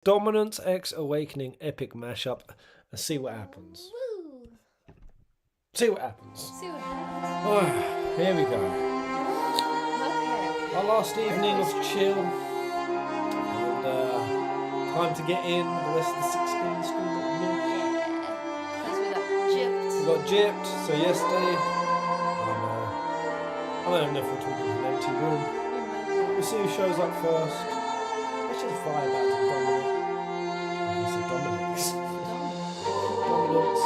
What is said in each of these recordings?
Dominance X Awakening epic mashup and see what happens. Woo. See what happens. See what happens. Oh, here we go. Okay. Our last evening of chill. And time to get in the rest of the 16 school. Because we got gypped. We got gypped, so yesterday I don't know if we're talking in an empty room. We'll see who shows up first. Let's just fly back to Dominic. I said Dominic's. Dominic's.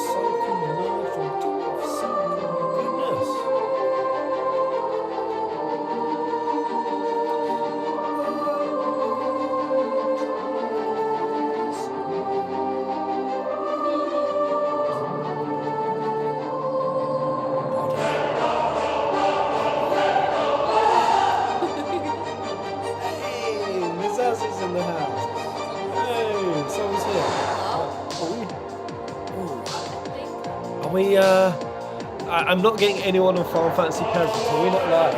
Soaking merge on top of soaking goodness. Is in the house. Hey, someone's here. Are we, I'm not getting anyone on Final Fantasy Peasant, are we not live?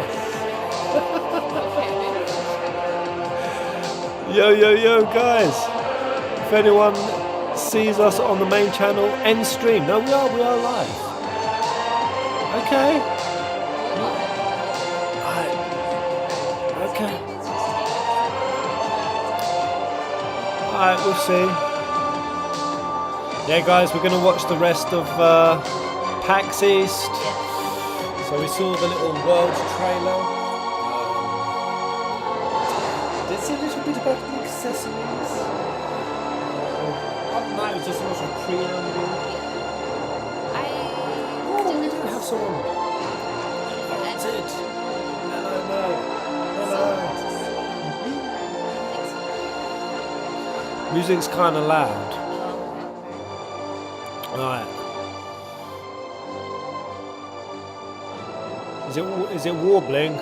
Yo, guys. If anyone sees us on the main channel, end stream. No, we are live. Okay. Okay. Alright, we'll see. Yeah, guys, we're going to watch the rest of Pax East. So we saw the little world trailer. Did see a little bit about the accessories. Other than that, it was just a lot of preamble. We didn't have someone. That's it. Hello. Music's kind of loud. Alright. Is it warbling?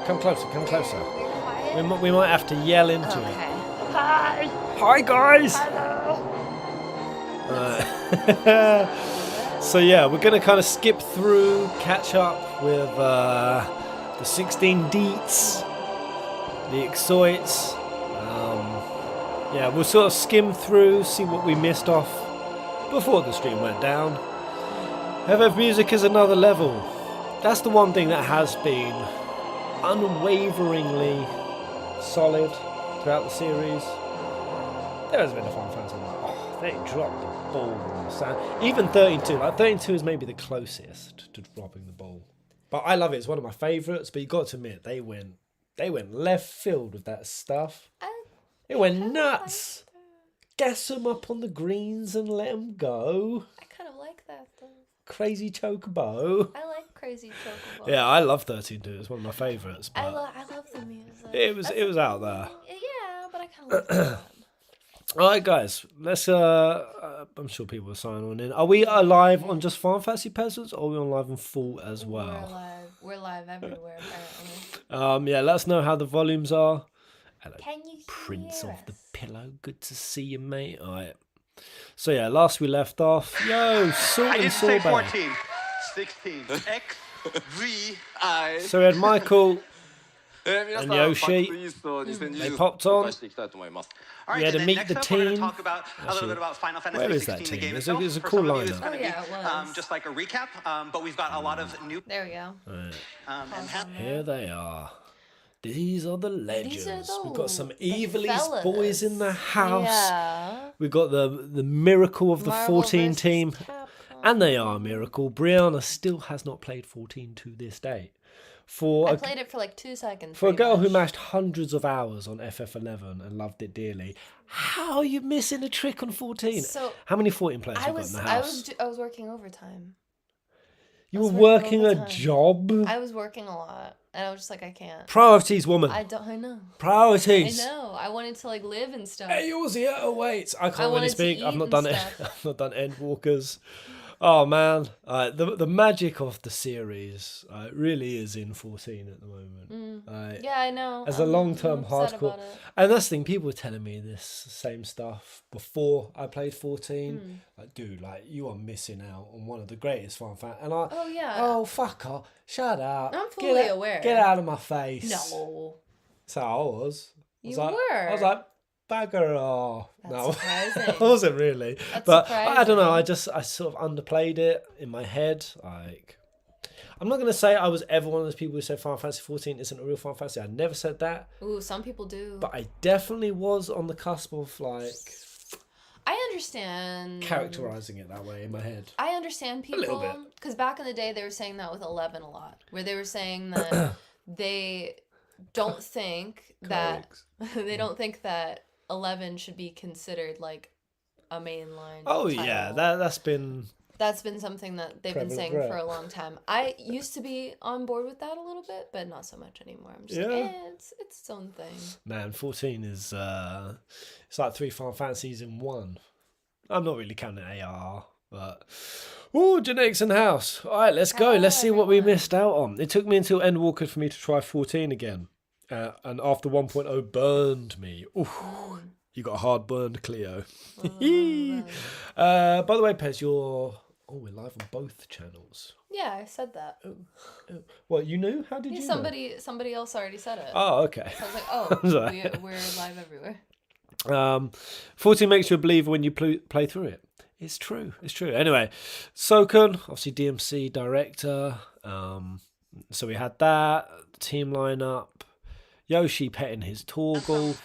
Come closer. We might have to yell into it. Hi guys! Hello! So yeah, we're going to kind of skip through, catch up with the 16 deets, the exoits. Yeah, we'll sort of skim through, see what we missed off before the stream went down. FF music is another level. That's the one thing that has been unwaveringly solid throughout the series. There has been a Final Fantasy they dropped the ball on the sound. Even 13-2, like 13-2 is maybe the closest to dropping the ball. But I love it, it's one of my favourites, but you got to admit, they went left field with that stuff. It went nuts. Gas them up on the greens and let them go. I kind of like that though. Crazy Chocobo. I like Crazy Chocobo. Yeah, I love 13-2. It's one of my favourites. I love the music. It was out there. Yeah, but I kind of like that. Alright guys, let's I'm sure people will sign on in. Are we live on just Final Fantasy Peasants or are we on live in full as well? We're live everywhere apparently. Yeah, let us know how the volumes are. Hello, Can you Prince hear of us? the Pillow. Good to see you, mate. Alright. So yeah, last we left off. Yo, Salt I and didn't say Sorbet. 14, 16. X, V, I. So we had Michael and Yoshi. They popped on. All We had to and then meet next the up, we're going team. to talk about a little bit about Final Fantasy Where is 16, that the team? game It's itself. a For cool some of you, it's lineup. going to be it was. just like a recap, but we've got a lot of new. There we go. Here they are. These are the legends. We've got some the Evilise fellas. boys in the house. Yeah. We've got the miracle of the Marvel 14 versus team. Capcom. And they are a miracle. Brianna still has not played 14 to this day. I played it for like 2 seconds. For a girl who much. mashed hundreds of hours on FF11 and loved it dearly, how are you missing a trick on 14? So, how many 14 players have you got in the house? I was working overtime. You I were was working a overtime. job? I was working a lot, and I was just like, I can't. Priorities, woman. I know. Priorities. I know. I wanted to like live and stuff. Hey, Aussie, wait. I can't really wanted to speak. I've eat not and done it. stuff. I've not done Endwalkers. Oh man, the magic of the series really is in 14 at the moment. Yeah, I know. As a long-term I'm upset hardcore, about it. and that's the thing. People were telling me this same stuff before I played 14. Like, dude, like you are missing out on one of the greatest Final Fantasy. And Oh yeah. oh fuck off, shut up. I'm fully Get aware. Get out of my face. No. That's how I was. You were. were. I was like, bagger off. That's No, surprising. I wasn't really. That's but surprising. I don't know. I sort of underplayed it in my head. Like, I'm not gonna say I was ever one of those people who said Final Fantasy 14 isn't a real Final Fantasy. I never said that. Ooh, some people do. But I definitely was on the cusp of like. I understand. Characterizing it that way in my head. I understand people. A little bit. Because back in the day, they were saying that with 11 a lot. Where they were saying that they don't think that... they don't think that 11 should be considered like a mainline title. Yeah. That's been... That's been something that they've been saying right. for a long time. I used to be on board with that a little bit, but not so much anymore. I'm just like, it's its own thing. Man, 14 is it's like 3 Final Fantasies in one. I'm not really counting AR, but Genetics in the house. All right, let's go. Let's see what we missed out on. It took me until Endwalker for me to try 14 again, and after 1.0 burned me. Ooh, you got a hard burned, Cleo. By the way, Pez, we're live on both channels. Yeah, I said that. Oh. What, you knew? How did you know? Somebody else already said it. Oh, okay. So I was like, oh, we're live everywhere. 14 makes you a believer when you play through it. It's true. Anyway, Sokun, obviously DMC director. So we had that team lineup. Yoshi petting his Torgal.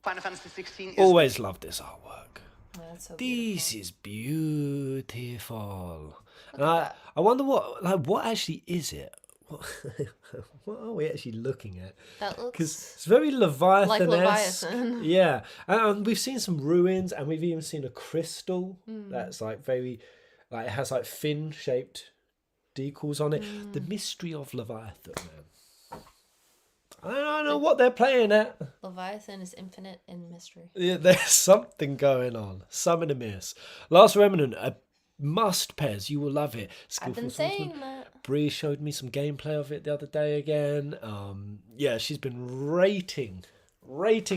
Final Fantasy 16 is Always loved this artwork. That's so This is beautiful. And I wonder what actually is it? What are we actually looking at? That looks because it's very Leviathan-esque. like Leviathan. Yeah, and we've seen some ruins, and we've even seen a crystal that's like very, like it has like fin-shaped decals on it. The mystery of Leviathan, man. I don't know what they're playing at. Leviathan is infinite in mystery. Yeah, there's something going on. Some in the miss. Last Remnant, a must, Pez. You will love it. I've been saying that. Bree showed me some gameplay of it the other day again. Yeah, she's been rating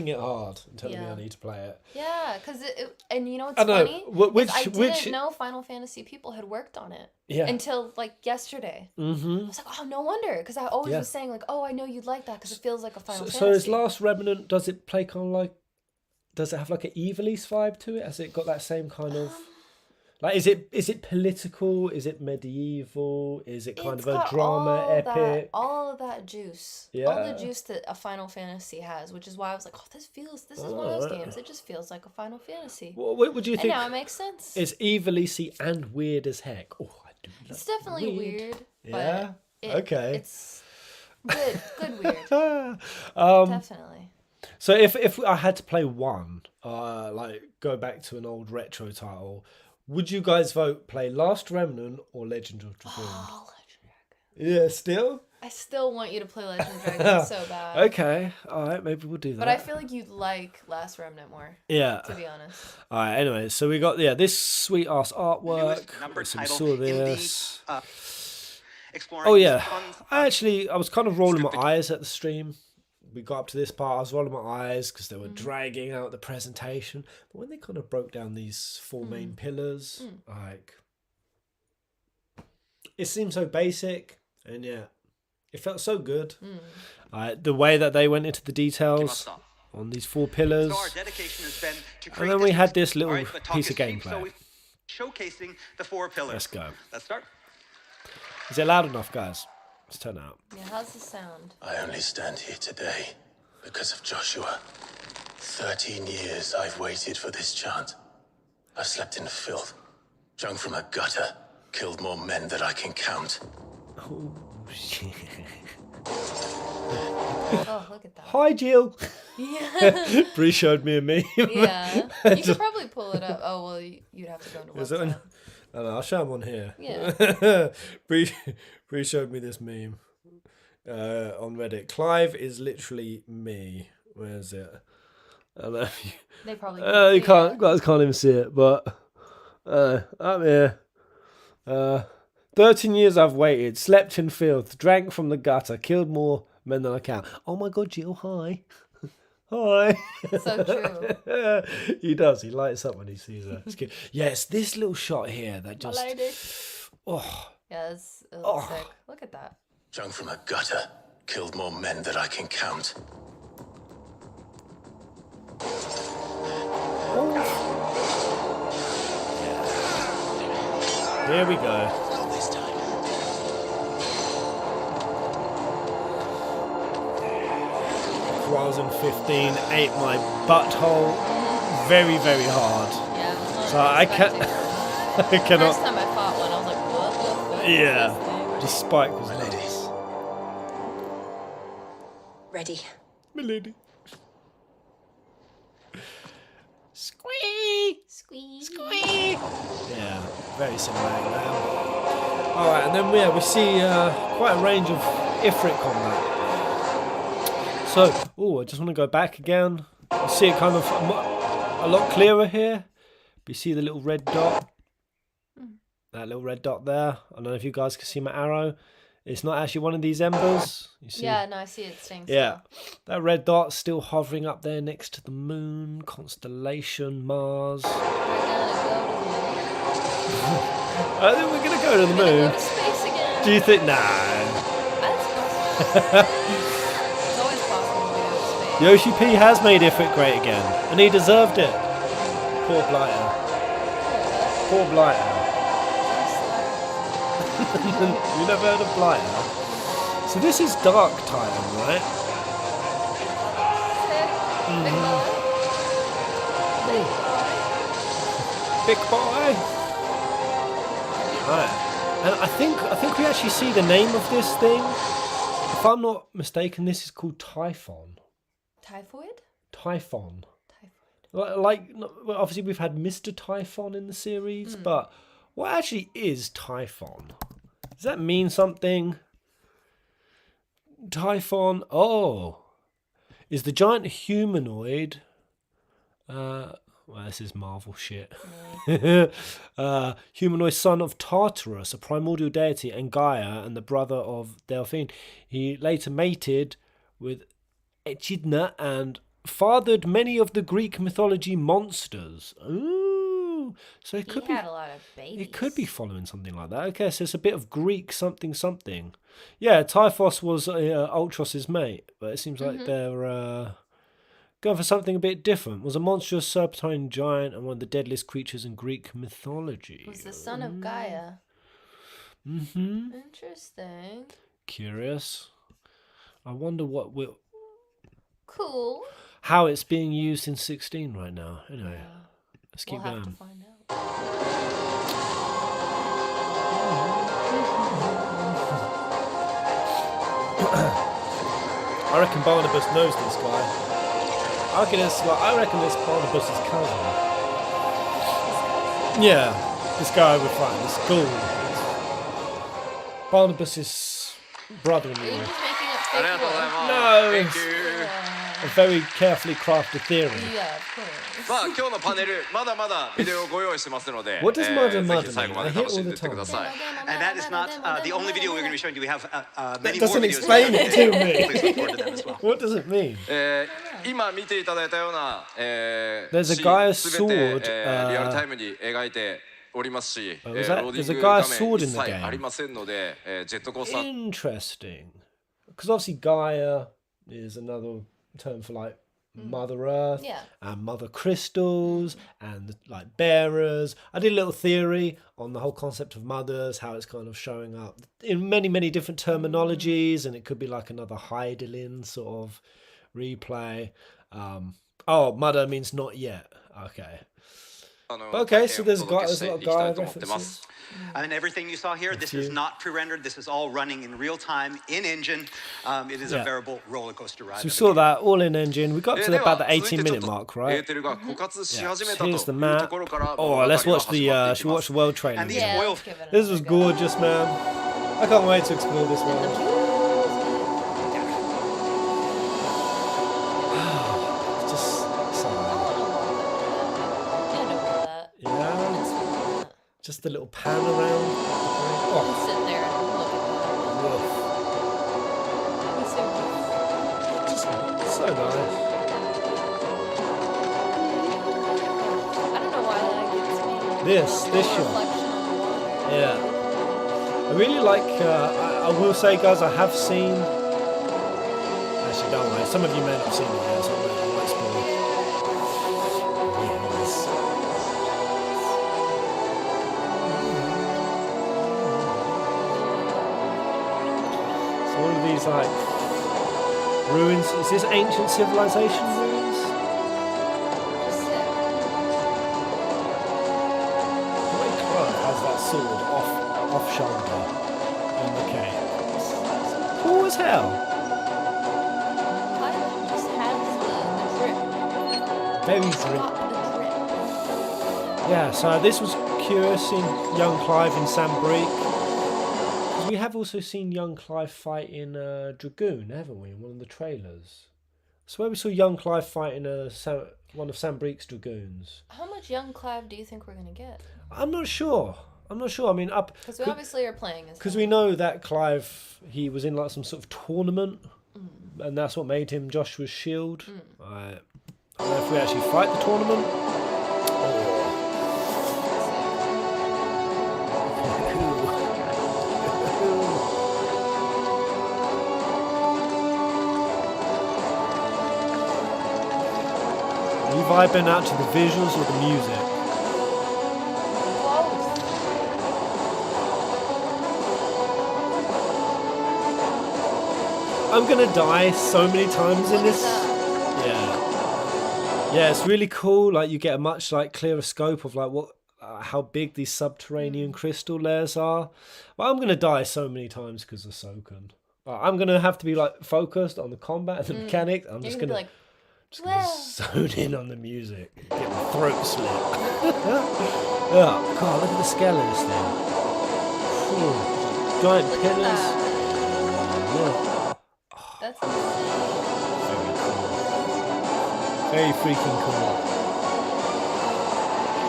it hard and telling me I need to play it. Yeah, because and you know what's funny? I didn't know Final Fantasy people had worked on it until like yesterday. Mm-hmm. I was like, oh, no wonder, because I always was saying like, oh, I know you'd like that because it feels like a Final Fantasy. So is Last Remnant, does it play kind of like, does it have like an Evilise vibe to it? Has it got that same kind of... Like, is it political? Is it medieval? Is it kind of a drama epic? All of that juice. Yeah. All the juice that a Final Fantasy has, which is why I was like, oh, this is one of those games. It just feels like a Final Fantasy. What would you think? And now it makes sense. It's evilly and weird as heck. Oh, I do love It's definitely weird. Yeah? Okay. It's good weird. Definitely. So if I had to play one, like go back to an old retro title, would you guys play Last Remnant or Legend of Dragoon? Oh, Legend Dragon. Yeah, still? I still want you to play Legend Dragon so bad. Okay, alright, maybe we'll do that. But I feel like you'd like Last Remnant more. Yeah. To be honest. Alright, anyway, so we got this sweet ass artwork. So we saw this. Oh yeah. I was kind of rolling my eyes at the stream. We got up to this part, I was rolling my eyes because they were dragging out the presentation. But when they kind of broke down these 4 main pillars, like, it seemed so basic, and it felt so good. The way that they went into the details on these 4 pillars. So our dedication has been to And then we had this little piece of gameplay. So showcasing the 4 pillars. Let's go. Let's start. Is it loud enough, guys? Let's turn it up. Yeah, how's the sound? I only stand here today because of Joshua. 13 years I've waited for this chance. I've slept in filth, drunk from a gutter, killed more men than I can count. Oh, shit. Oh, look at that. Hi, Jill. Yeah. Bree showed me a meme. Yeah. You could probably pull it up. Oh, well, you'd have to go into WhatsApp. I know, I'll show them on here. Yeah. Bree showed me this meme on Reddit. Clive is literally me. Where is it? I don't know if They probably you guys can't even see it, but I'm here. 13 years I've waited, slept in filth, drank from the gutter, killed more men than I count. Oh my god, Jill, hi. Hi. So true. He does. He lights up when he sees her. It's cute. Yes, this little shot here that just... Oh, Yeah, it looks sick. Look at that. Drunk from a gutter, killed more men than I can count. here we go. 2015 ate my butthole very, very hard. Yeah, I was not So I expecting can't... that. I cannot... First time I fought one, I was like, what the fuck is Yeah. this thing? The spike was nice. Ready. Milady. Squeak! Squeeze. Yeah, very cinematic now. Alright, and then we see quite a range of Ifrit combat. So, I just want to go back again. You see it kind of a lot clearer here. But you see the little red dot? That little red dot there. I don't know if you guys can see my arrow. It's not actually one of these embers. You see? Yeah, no, I see it staying still. Yeah, that red dot's still hovering up there next to the moon, constellation, Mars. We're I think we're gonna go to the gonna moon. go to space again. Do you think? Nah. That's possible. It's always possible to go to space. Yoshi-P has made Ifrit great again, and he deserved it. Poor Blighter. Poor Blighter. You never heard of Blighter? So this is Dark Titan, right? Big boy. Right. And I think we actually see the name of this thing. If I'm not mistaken, this is called Typhon. Typhoid? Typhon. Typhoid. Like well, obviously we've had Mr. Typhon in the series, but what actually is Typhon? Does that mean something? Typhon, is the giant humanoid. Well, this is Marvel shit. Humanoid son of Tartarus, a primordial deity, and Gaia, and the brother of Delphine. He later mated with Echidna and fathered many of the Greek mythology monsters. Ooh, so it could He had a lot of babies. it could be following something like that. Okay, so it's a bit of Greek something something. Yeah, Typhos was Ultros's mate, but it seems like they're going for something a bit different. Was a monstrous serpentine giant and one of the deadliest creatures in Greek mythology. Was the son of Gaia. Mm-hmm. Interesting. Curious. I wonder Cool. how it's being used in 16 right now. Anyway, let's keep We'll have going. to find out. I reckon Barnabas knows this guy. I reckon it's Barnabas's cousin. Yeah, this guy we're fighting, this school. Barnabas's brother-in-law. You're just making up fake ones. No, it's a very carefully crafted theory. Yeah, of course. まあ今日のパネルまだまだビデオをご用意してますので、 What does mother ぜ mother ひ最後ま mean? で I hear 楽し all んで the いってくだ time. さい。 And that is not the only video we're going to be showing you. We have many That more doesn't videos. explain it to me. Please look forward to them as well. What does it mean? 今見ていただいたような、There's a シ Gaia ーン全て、 sword, リアルタイムに描いておりますし、 Oh, is that- ローディ there's a ング Gaia 画 sword 面 in 一 the 切 game. ありませんので、ジェットコースター Interesting. Because obviously Gaia is another term for like Mother Earth Yeah. and Mother Crystals and like bearers. I did a little theory on the whole concept of mothers, how it's kind of showing up in many, many different terminologies, and it could be like another Heidelin sort of replay. Mother means not yet. Okay. Okay, so there's a lot of Gaia references. And everything you saw here, this is not pre-rendered. This is all running in real time in engine. It is a Yeah. veritable roller coaster ride. So we saw that all in engine. We got to about the 18-minute mark, エ right? ーテルが枯渇し始め So たとい here's the うと map. ころから Oh, let's watch 物語が the 始まっていきま watch す the world training. And these Yeah, oil let's give it This was another go. gorgeous, man. I can't wait to explore this world. Just so Yeah, I know about that. yeah. It's Just a little pan around. Oh, Sit there and look at woof. So nice. I don't know why that gets me. This shot. Reflection on the water. Yeah. I really like, I will say, guys, I have seen. Actually, don't worry. Some of you may not have seen it yet, so I won't spoil it. Yes. So all of these, like, ruins. Is this ancient civilization ruins? Just sit. The way Clive has that sword off shoulder in the cave. Cool as hell. Clive just has the drip. Very He's drip. got the drip. Yeah, so this was curious in young Clive in Sambrique. Because we have also seen young Clive fight in Dragoon, haven't we, in one of the trailers? So where we saw young Clive fighting one of Sambrique's Dragoons. How much young Clive do you think we're going to get? I'm not sure. I mean, Because we obviously are playing as because him. we know that Clive, he was in like some sort of tournament, and that's what made him Joshua's shield. I don't know if we actually fight the tournament. Are you vibing out to the visuals or the music? I'm gonna die so many times in this. Yeah, it's really cool. Like you get a much like clearer scope of like what, how big these subterranean crystal layers are. But I'm gonna die so many times because of Soken. I'm gonna have to be like focused on the combat and the mechanics. I'm just gonna, like, zone in on the music, get my throat slit. Oh god, look at the scale of this thing. Ooh, giant Look at pillars. that. Yeah. That's insane. Very cool. Very freaking cool.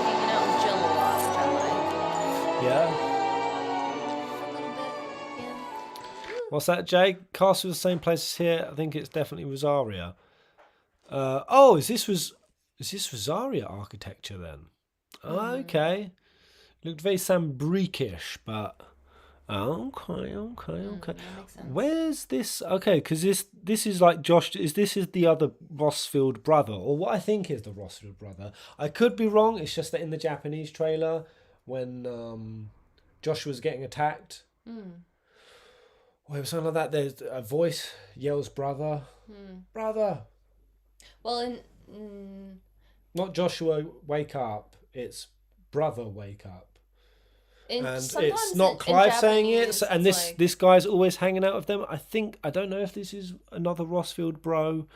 Hanging out with Jill a lot, which I like. Yeah. A little bit, yeah. What's that, Jay? Castle the same place as here. I think it's definitely Rosaria. Oh, is this Rosaria architecture then? Oh, okay. Looked very Sambrique-ish, but okay. That makes sense. Where's this? Okay, because this is like Josh. This is the other Rossfield brother, or what I think is the Rossfield brother. I could be wrong. It's just that in the Japanese trailer, when Josh was getting attacked, or it was something like that. There's a voice yells, "Brother, brother." Well, Not Joshua, wake up. It's brother, wake up. And it's not Clive saying it. So, and this guy's always hanging out with them. I don't know if this is another Rossfield bro.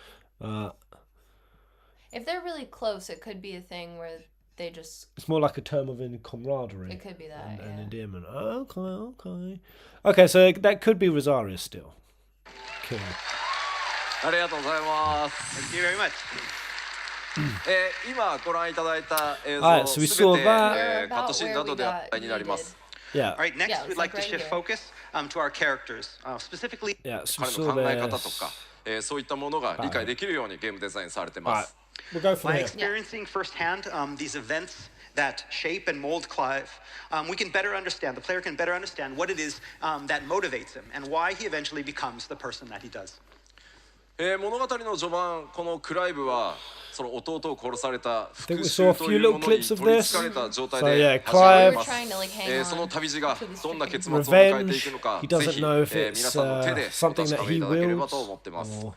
if they're really close, it could be a thing where they just. It's more like a term of camaraderie. It could be that, and endearment. Okay. Okay, so that could be Rosaria still. Cool. ありがとうございます。 Thank you very much. 今ご覧いただいた映 Alright, 像 so we すべ saw て that. カットシーンなどで話題になります。 Yeah. All right, next Yeah, it was we'd like like to right shift here. focus to our characters, specifically. Yeah, so we 彼の saw 考え方と this. か、そういったものが理解できるようにゲームデザインされてま Alright, す。 we'll go from By here. experiencing firsthand these events that shape and mold Clive, we can better understand, the player can better understand what it is that motivates him and why he eventually becomes the person that he does. 物語の序盤、このクライブはその弟を殺された think 復 we saw a 讐と few いう little ものに clips of 取り this. つかれた状態 So, で yeah, 始まりま We're す。 trying to like hang on その旅路が to this どんな dream. 結末を迎えていくの Revenge. か、 He ぜ doesn't ひ、 know if 皆 it's さんの手で something お that 確かめ he いただければ wills と思ってます。 or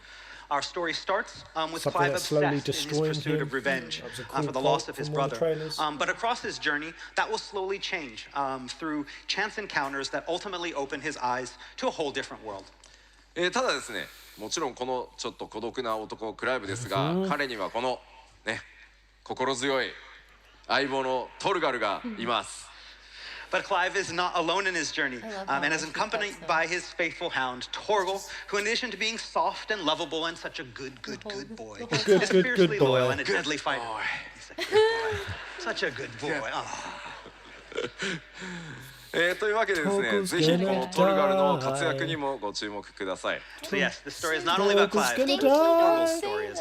Our story starts with something Clive that's slowly obsessed in his destroying pursuit him. of revenge That was a cool for the quote loss of his from one of the brother. trailers. But across his journey, that will slowly change through chance encounters that ultimately open his eyes to a whole different world. ただですね、もちろんこのちょっと孤独な男クライブですが、彼にはこのね、心強い相棒のトルガルがいます。 But Clive is not alone in his journey, I love how and is much he accompanied gets by his faithful hound, Torgal, who in addition to being soft and lovable and such a good boy, Good, is good, fiercely good boy. loyal and a deadly fighter. He's a good boy. Such a good boy. Oh. というわけでですね、 Toggle's ぜひこの gonna トルガルの die. 活躍にもご注目ください。 So yes, this story is not only about Toggle's Clive, gonna it's die. Torgal's story as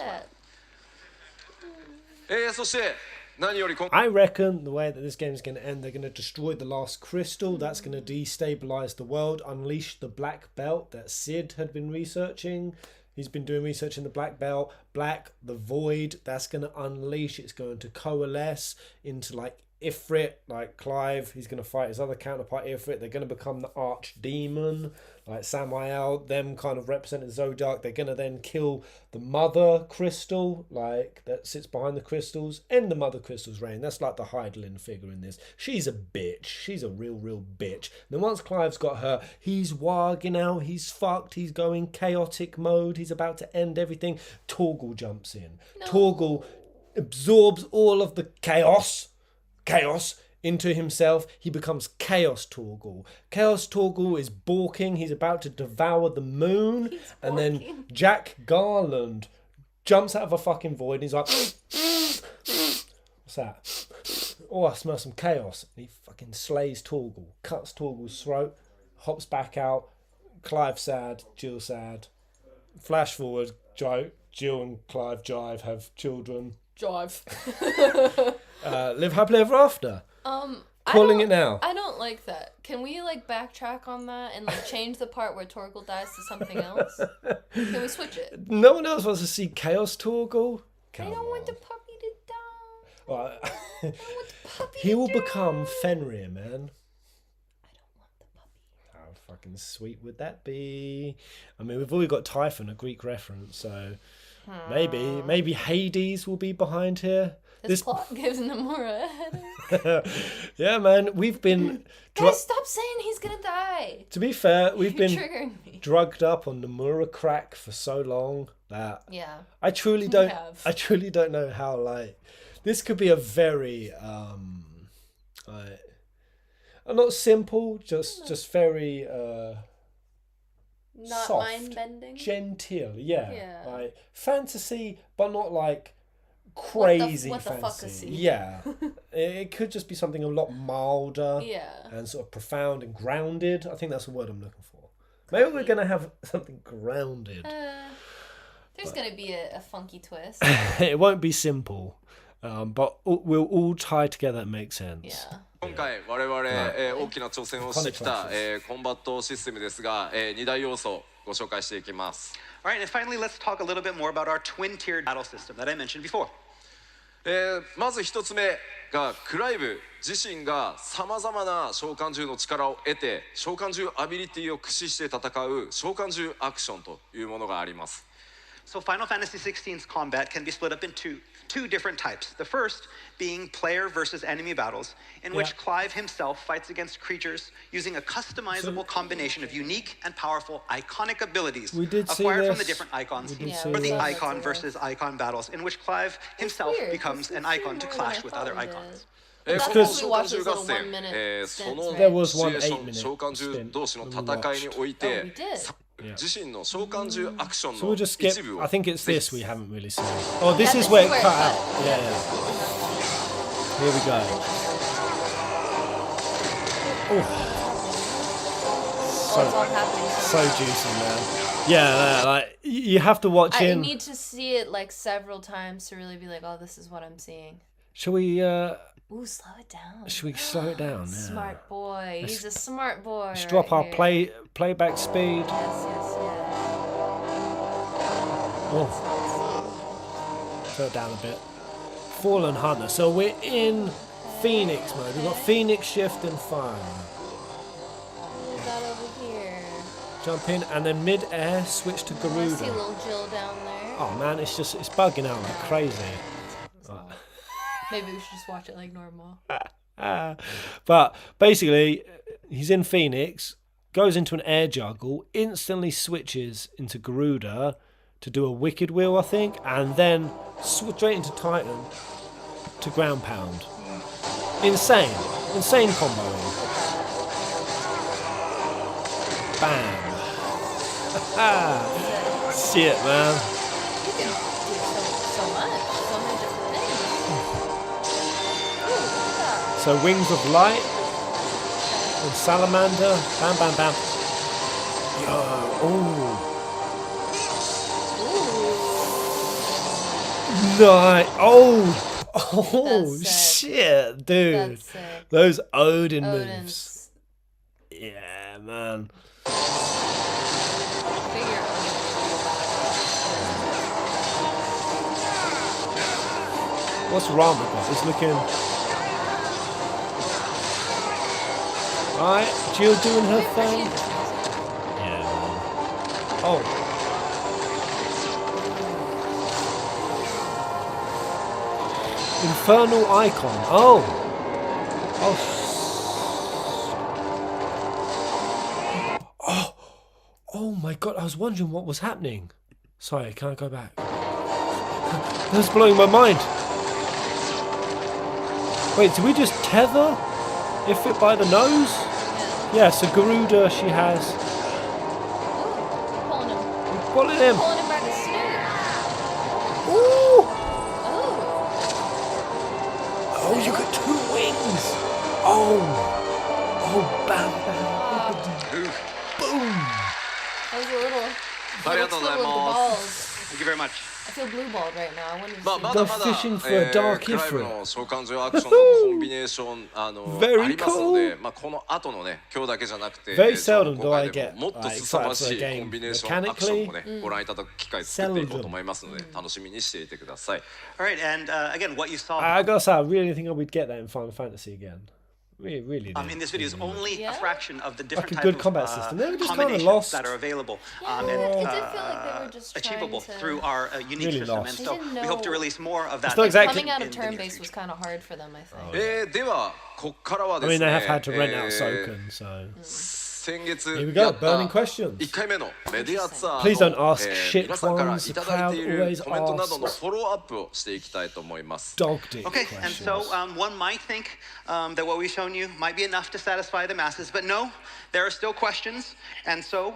well. そして何より今 I reckon the way that this game is going to end, they're going to destroy the last crystal. That's going to destabilize the world, unleash the black belt that Sid had been researching. He's been doing research in the black belt. Black, the void, that's going to unleash. It's going to coalesce into like Ifrit, like Clive. He's going to fight his other counterpart Ifrit. They're going to become the archdemon, like Samael. Them kind of representing Zodiac. They're going to then kill the mother crystal, like that sits behind the crystals, end the mother crystal's reign. That's like the Heidelin figure in this. She's a bitch. She's a real bitch. And then once Clive's got her, he's warging out. He's fucked. He's going chaotic mode. He's about to end everything. Torgal jumps in. No. Torgal absorbs all of the chaos into himself. He becomes Chaos Torgal. Chaos Torgal is balking. He's about to devour the moon. And then Jack Garland jumps out of a fucking void and he's like, what's that? Oh, I smell some chaos. And he fucking slays Torgal, cuts Torgal's throat, hops back out. Clive sad, Jill sad. Flash forward, Jill and Clive Jive have children. Drive. Live happily ever after. Calling it now. I don't like that. Can we like backtrack on that and like change the part where Torgal dies to something else? Can we switch it? No one else wants to see Chaos Torgal. I don't want the puppy to die. Right. I don't want the puppy He to will die. become Fenrir, man. I don't want the puppy. How fucking sweet would that be? I mean, we've already got Typhon, a Greek reference, so maybe Hades will be behind here. This plot gives Nomura a headache. Yeah, man, we've been. Guys, stop saying he's gonna die. To be fair, we've You're been triggering me. drugged up on Nomura crack for so long that Yeah. I truly don't. have. I truly don't know how. Like, this could be a very not simple, just very Not soft, mind bending. genteel. Yeah, Yeah. like fantasy, but not like crazy what the fantasy. fuckacy. Yeah, it could just be something a lot milder. Yeah. And sort of profound and grounded. I think that's the word I'm looking for. Maybe we're gonna have something grounded. There's gonna be a funky twist. It won't be simple, but we'll all tie together and make sense. Yeah. 今回我々、大きな挑戦をしてきた、コンバットシステムですが、2大要素ご紹介していきます。 All right, and finally, let's talk a little bit more about our twin-tiered battle system that I mentioned before. まず一つ目がクライブ自身がさまざまな召喚獣の力を得て召喚獣アビリティを駆使して戦う召喚獣アクションというものがあります。 So Final Fantasy XVI's combat can be split up into two different types. The first being player versus enemy battles, in which Clive himself fights against creatures using a customizable combination of unique and powerful iconic abilities We did see acquired from the this. different icons. We did Yeah, see For the this. icon versus icon battles, in which Clive himself weird. becomes This an is icon to more than clash I with thought other we did. icons. この That's 召 why 喚 we watched 獣 those 合 little 戦、 1-minute そ stints, の right? There was シチュエ one ーション 8-minute 召喚獣 stint 同士の when we 戦いにおい Oh, て we did. 自身の召喚獣アクション So の we'll just skip. 一部を I think it's ぜ this ひ we haven't really seen. Oh, this Yeah, is this where is it where it cut cut. out. Yeah, yeah. Here we go. Oh, it's all happening. So juicy, man. Yeah, like you have to watch I in. need to see it like several times to really be like, oh, this is what I'm seeing. Shall we? Ooh, slow it down. Should we slow it down? Yeah. Smart boy. He's a smart boy. Let's drop our playback speed. Yes. Oh. Slow it down a bit. Fallen Hunter. So we're in Phoenix mode. We've got Phoenix, Shift, and Fire. We got over here. Jump in and then mid-air switch to I see Garuda. little Jill down there. Oh man, it's bugging out like crazy. Maybe we should just watch it like normal. But basically, he's in Phoenix, goes into an air juggle, instantly switches into Garuda to do a Wicked Wheel, I think, and then straight into Titan to ground pound. Insane comboing. Bam. Shit, man. You can do so much. So many different things. Ooh, look at that. So Wings of Light, And salamander. Bam, bam, bam. Yo. Oh. Nice. Oh, That's sick. shit, dude. That's sick. Those Odin moves. Odin's. Yeah, man. Figure What's wrong with that? It's looking. Alright, Jill doing her thing. Yeah, man. Oh. Infernal Eikon. Oh. Oh. Oh my god, I was wondering what was happening. Sorry, can I go back? That's blowing my mind. Wait, do we just tether if it by the nose? Yeah, so Garuda, she has. pulling him. We're pulling him. Pulling him by the snoot. Ooh! Oh. Oh, you got 2 wings. Oh. Oh, bam, bam. Boom. That was a little. Ah, Little twiddle of the balls. Thank you very much. I feel blue balled right now. I wanted to まあ see. まだま They're だ fishing for a dark クライブ ifrit. の召喚獣アクションのコンビネーションあ Very りますの cool. で、まあ、この後のね今日だけじゃなくて Very その seldom 今 do I 回で get ももっと like 凄ま excited し for a い game コンビネーションアクションもねご覧いただく機会作っていこうと思いますので楽しみにしていてください。 All right, and again, what you saw I gotta say, I really think we'd get that in Final Fantasy again. Really do. in this video is only Yeah? a fraction of the different Like a types good combat system. They were just kinda combinations lost. that are available Yeah, and it did feel like they were just achievable trying to- through our unique Really system. lost. And They so didn't we hope to know- release more of that. It's not exactly- Coming out of in the near turn-based was future. kind of hard for them, I think. ではこっからは I ですね mean, they have had to rent out Soken, so. 先月 Here we や go, った burning questions. 1回目のメディアツアーの Please don't ask shit 皆さんからい ones. ただいてい The る crowd コメントなどの always フォローアップをしていきたいと思います。 Dog dick Okay, and so questions. one might think that what we've shown you might be enough to satisfy the masses, but no, there are still questions. And so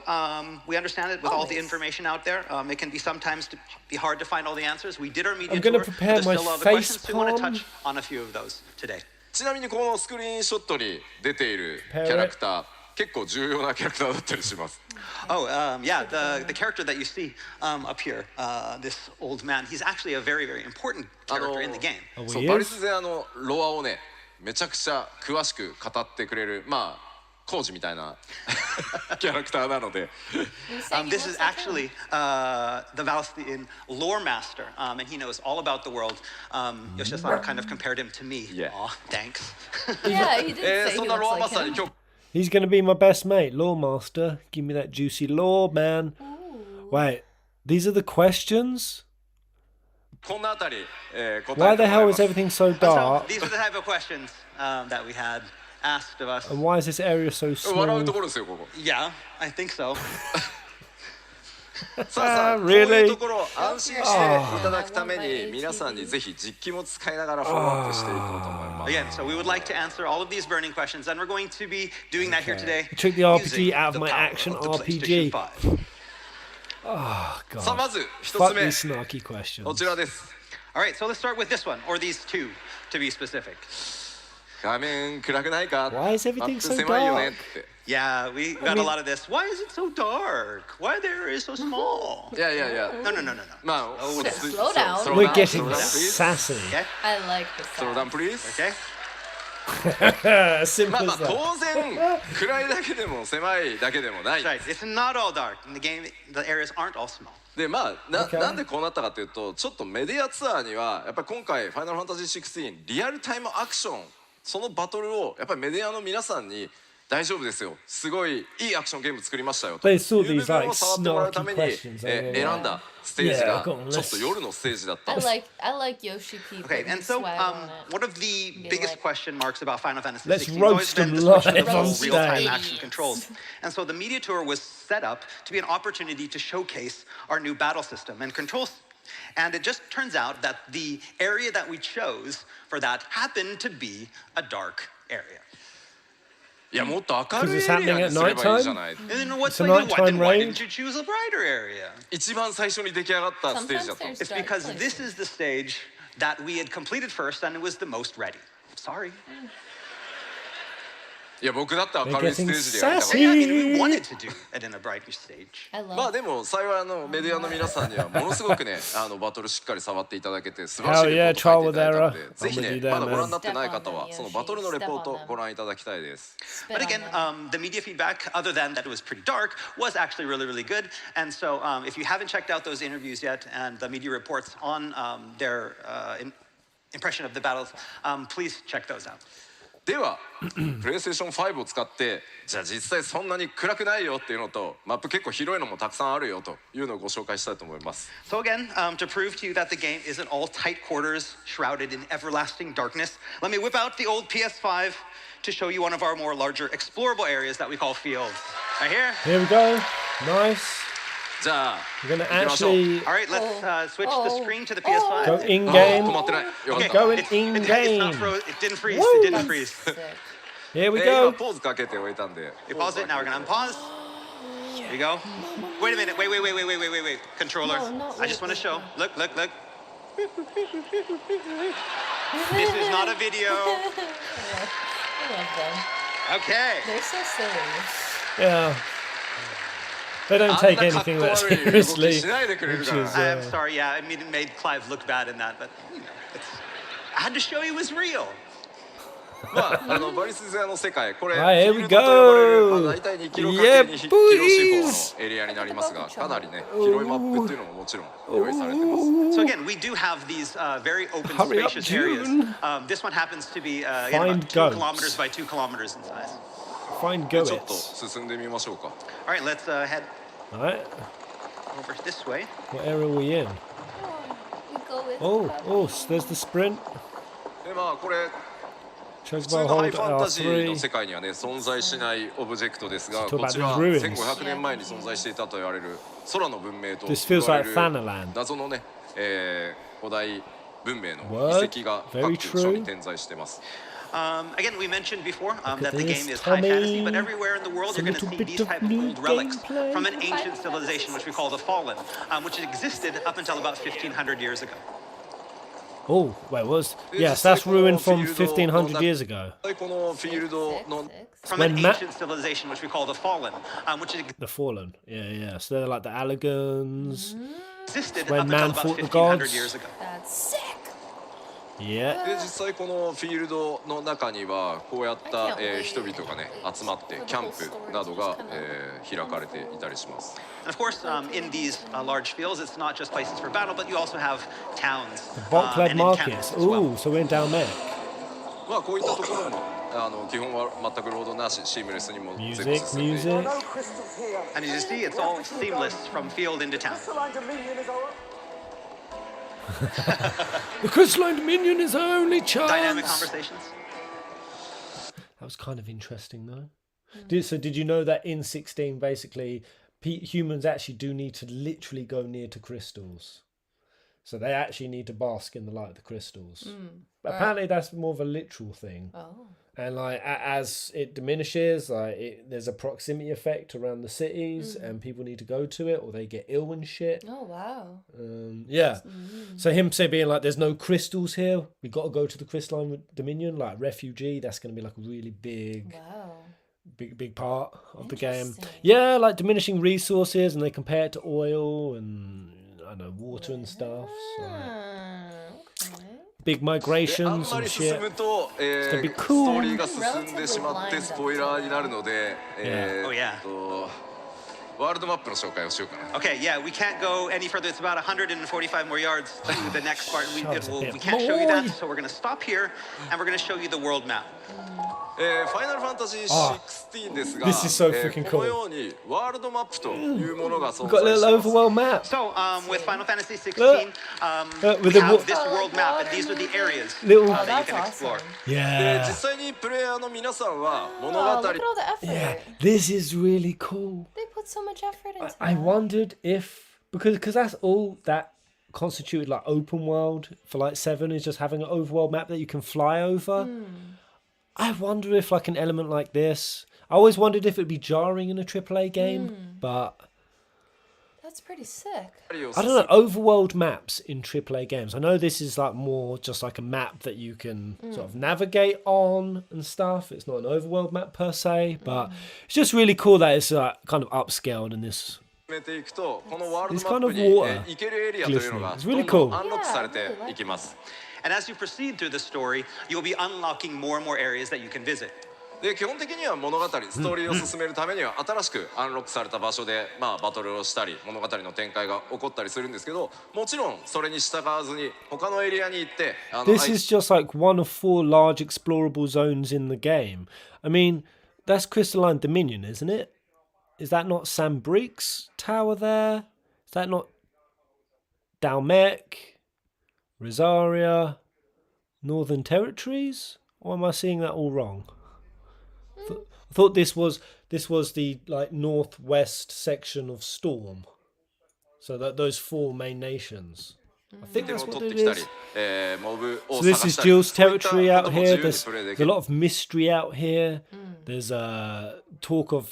we understand it with all the Always. information out there. It can be sometimes be hard to find all the answers. We did our media I'm gonna tour, but prepare there's my still other face questions. So we want to palm. touch on a few of those today. ちなみにこのスクリーンショットに出ているキャラクター結構重要なキャラクターだったりします。 Oh, yeah, the character that you see up here, this old man, he's actually a very, very important character in the game. Oh, そう he バリ is? ス勢ロアをねめちゃくちゃ詳しく語ってくれるまあコージみたいなキャラクターなので You saying he This looks is like him? actually the Valstian lore master, and he knows all about the world. Yoshi-san kind of compared him to me. Yeah. Aw, thanks. Yeah, he did say そ he んなロア looks マ like スターに him. 今日 He's gonna be my best mate, Lore Master. Give me that juicy lore, man. Wait, these are the questions? こんなあたり、答 Why えて the もらい hell ま is す。 everything so So dark? these are the type of questions that we had asked of us. And why is this area so 笑う small? ところですよここ。 Yeah, I think so. さあさあ、こう Really? いうところを安心していただくために皆さんにぜひ実機も使いながらフォローアップしていこうと思います。 Again, so we would like to answer all of these burning questions, and we're going to be doing that here today. I took the RPG using out of the my power action of the RPG. PlayStation 5. Oh, さあ God. まず一 Fuck つ目 these snarky questions. こちらです。 All right, so let's start with this one, or these two, to be specific. 画面暗くないか Why is everything マップ so 狭いよね dark? って。 Yeah, we got mean- a lot of this. Why is it so dark? Why the area is so small? いやいやいや。 No, no, no, no, no. まあ、落ち着い Slow down. slow We're down, getting slow down, please. sassy. Okay, I like the Slow down, sound. please. okay. Simple まあ as まあ that. 当然暗いだけでも狭いだけでもない That's right. It's not all dark. In the game, the areas aren't all small. でまあ Okay. なんでこうなったかというとちょっとメディアツアーにはやっぱり今回「ファイナルファンタジー16」リアルタイムアクションそのバトルをやっぱりメディアの皆さんに大丈夫ですよすごいいいアクションゲーム作りましたよとい They う saw 部 these, 分 like, を触ってもらうために snarky questions, eh? 選んだステージ Yeah, が go on, ちょっと夜のステージだったん I です。 like Yoshi-P Okay, putting and so swag on it. one of the Be biggest like- question marks about Final Fantasy Let's 16 has always roast been them this question live of on real-time stage. action controls. And so the media tour was set up to be an opportunity to showcase our new battle system and controls. And it just turns out that the area that we chose for that happened to be a dark area. いやもっと明るい Because it's エリア happening に at すればいいじゃない。 And then what's It's a like, nighttime why raid. didn't you choose a brighter area? 一番最初に出来上がったステージだったんです。 It's because this is the stage that we had completed first and it was the most ready. Sorry. いや僕だったら明 They're るいステ getting ージでやりたかった sassy. Yeah, I mean, we wanted to do it in a brighter stage. I love まあでも幸いメディアの皆さんにはものすごくねバトルしっかり触っていただけて素晴らしい Hell レ yeah, ポート書いていただいたの trial で and error. ぜひ I'm with ね you there, まだご覧 man. になってない方は Step on them, そのバトルのレポート Yoshi. Step on them. ご覧いただきたいです Spit But on again, them. the media feedback, other than that it was pretty dark, was actually really, really good. And so if you haven't checked out those interviews yet and the media reports on their impression of the battles, please check those out. ではプレイステーション5を使ってじゃあ実際そんなに暗くないよっていうのとマップ結構広いのもたくさんあるよというのをご紹介したいと思います So again, to prove to you that the game isn't all tight quarters shrouded in everlasting darkness, let me whip out the old PS5 to show you one of our more larger explorable areas that we call fields. Right here. Here we go. Nice. じゃあ We're gonna 行きましょう actually All right, let's switch the screen to the go PS5. in あ game. 止まってないよかっ Okay, た Going it's in not game. it didn't freeze. Woo! It didn't That's freeze. sick. Here we 今 go. ポーズかけておいたんで We pause it. Now we're gonna unpause. Here you go. Wait a minute. Wait. Controller. No, not I just want to wait. show. Look. This is not a video. I love them. Okay. They're so silly. Yeah. They don't あん take なかっ anything こ that 悪い動き seriously. しないでくれる Which から is I'm sorry. Yeah, I mean, it made Clive look bad in that, but you know, I had to show you it was real. まあバリス勢の世界これフ Right, ィ here ー we ルドと呼ばれる go. まあ大体2キロ Yeah, かけ2キロ四 boys. 方のエリアになりますがかなりね広いマップっていうのももちろん用意されてます So again, we do have these very open, Hurry up, spacious areas. June. This one happens to be again, Find about 2 goats. kilometers by 2 kilometers in size. Find ちょっと goats. 進んでみましょうか All right, let's head Alright. over this way. What area are we in? We go with Oh, there's the sprint. でまあこれ Choke 普通 bar のハイ hold ファンタジーの世 R3. 界にはね存在しないオブジェクトですが Talk こ about ちら these ruins. 1500年前に存在していたと言われる空の文明と This 言 feels われ like る Thanaland. 謎のね、古代文明の Word. 遺跡が Very 各所に true. 点在してます Again, we mentioned before Look that at the this, game is high fantasy, but Tommy. everywhere in the world It's you're a going to little see bit these of type of new old relics gameplay. from an ancient civilization which we call the Fallen, which existed up until about 1500 years ago. Oh, wait, was This yes, is that's like ruined a from field of- 1500 years ago. このフィールドの six. From When an Ma- ancient civilization which we call the Fallen, which The Fallen, yeah. So they're like the Allagans. existed When up until man about fought the 1500 gods. years ago. That's sick. Yeah. で実際このフィールドの中にはこうやった、 I can't wait. 人々がね集まってキャンプなどが、開かれていたりします And of course, in these large fields, it's not just places for battle, but you also have towns Botclad and encampments markets. as well. Ooh, so we're in down there. まあこういったところも基本は全くロードなしシームレスにも全部 Music, 進んでいる music. And as you see, it's all seamless from field into town. The crystalline dominion is our only Dynamic chance. conversations. That was kind of interesting, though. Did you know that in 16, basically, humans actually do need to literally go near to crystals? So they actually need to bask in the light of the crystals. But apparently that's more of a literal thing. Oh. And like as it diminishes, there's a proximity effect around the cities, and people need to go to it, or they get ill and shit. Oh wow. Yeah. So him being like, "There's no crystals here. We got to go to the crystalline dominion." Like refugee, that's going to be like a really big Wow. big part of the game. Interesting. Yeah, like diminishing resources, and they compare it to oil and I don't know water and stuff. So, Okay. big であん migrations ま and り進 shit. むと、gonna be ス cool. トーリーが進んでしまってスポイラーになるので、 Oh, yeah. ワールドマップの紹介をしようかな Okay, yeah, we can't go any further. It's about 145 more yards to the next part. Sounds a bit We can't show you that, more. so we're going to stop here, and we're going to show you the world map. ファイナルファンタジー16ですが、 This is so freaking cool. このようにワールドマップというものが存 We've got a 在し little ます。 overworld map. So, with Final Fantasy 16, with we the have wa- this world map, and these are the areas Little- Oh, that you that's can explore. awesome. で Yeah. 実際にプレイヤーの皆さんは物 Oh, 語 look at all the effort. Yeah. This is really cool. They put so much effort into I that. wondered if because that's all that constituted like open world for like 7 is just having an overworld map that you can fly over. I wonder if like an element like this. I always wondered if it'd be jarring in a AAA game, but That's pretty sick. I don't know, overworld maps in AAA games. I know this is like more just like a map that you can sort of navigate on and stuff. It's not an overworld map per se, but it's just really cool that it's kind of upscaled in this. 進めていくとこのワール This ドマ kind ッ of プに water 行けるエリアというのが glistening. It's ど really んどん cool. アンロックされていきます And as you proceed through the story, you'll be unlocking more and more areas that you can visit. で基本的には物語ストーリーを進めるためには新しくアンロックされた場所で、まあ、バトルをしたり物語の展開が起こったりするんですけどもちろんそれに従わずに他のエリアに行って This is just like one of 4 large explorable zones in the game. I mean, that's Crystalline Dominion, isn't it? Is that not Sambrique's tower there? Is that not Dalmec, Rosaria, Northern Territories? Or am I seeing that all wrong? I thought this was the like northwest section of Storm. So that those 4 main nations. I think で that's も what 取っ it てきたり is. モブを So 探 this is したり Jill's そういった territory こと out も here. 自由に There's プレイでき a る lot of mystery out here. There's talk of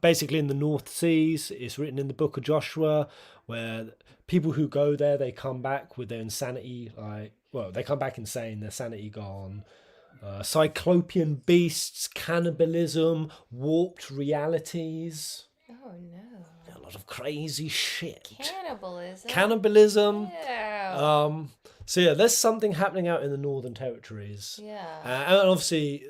basically in the North Seas. It's written in the Book of Joshua where people who go there they come back with their insanity. They come back insane. Their sanity gone. Cyclopean beasts, cannibalism, warped realities. Oh no. A lot of crazy shit. Cannibalism. Cannibalism. Ew. So yeah, there's something happening out in the Northern Territories. Yeah. And obviously,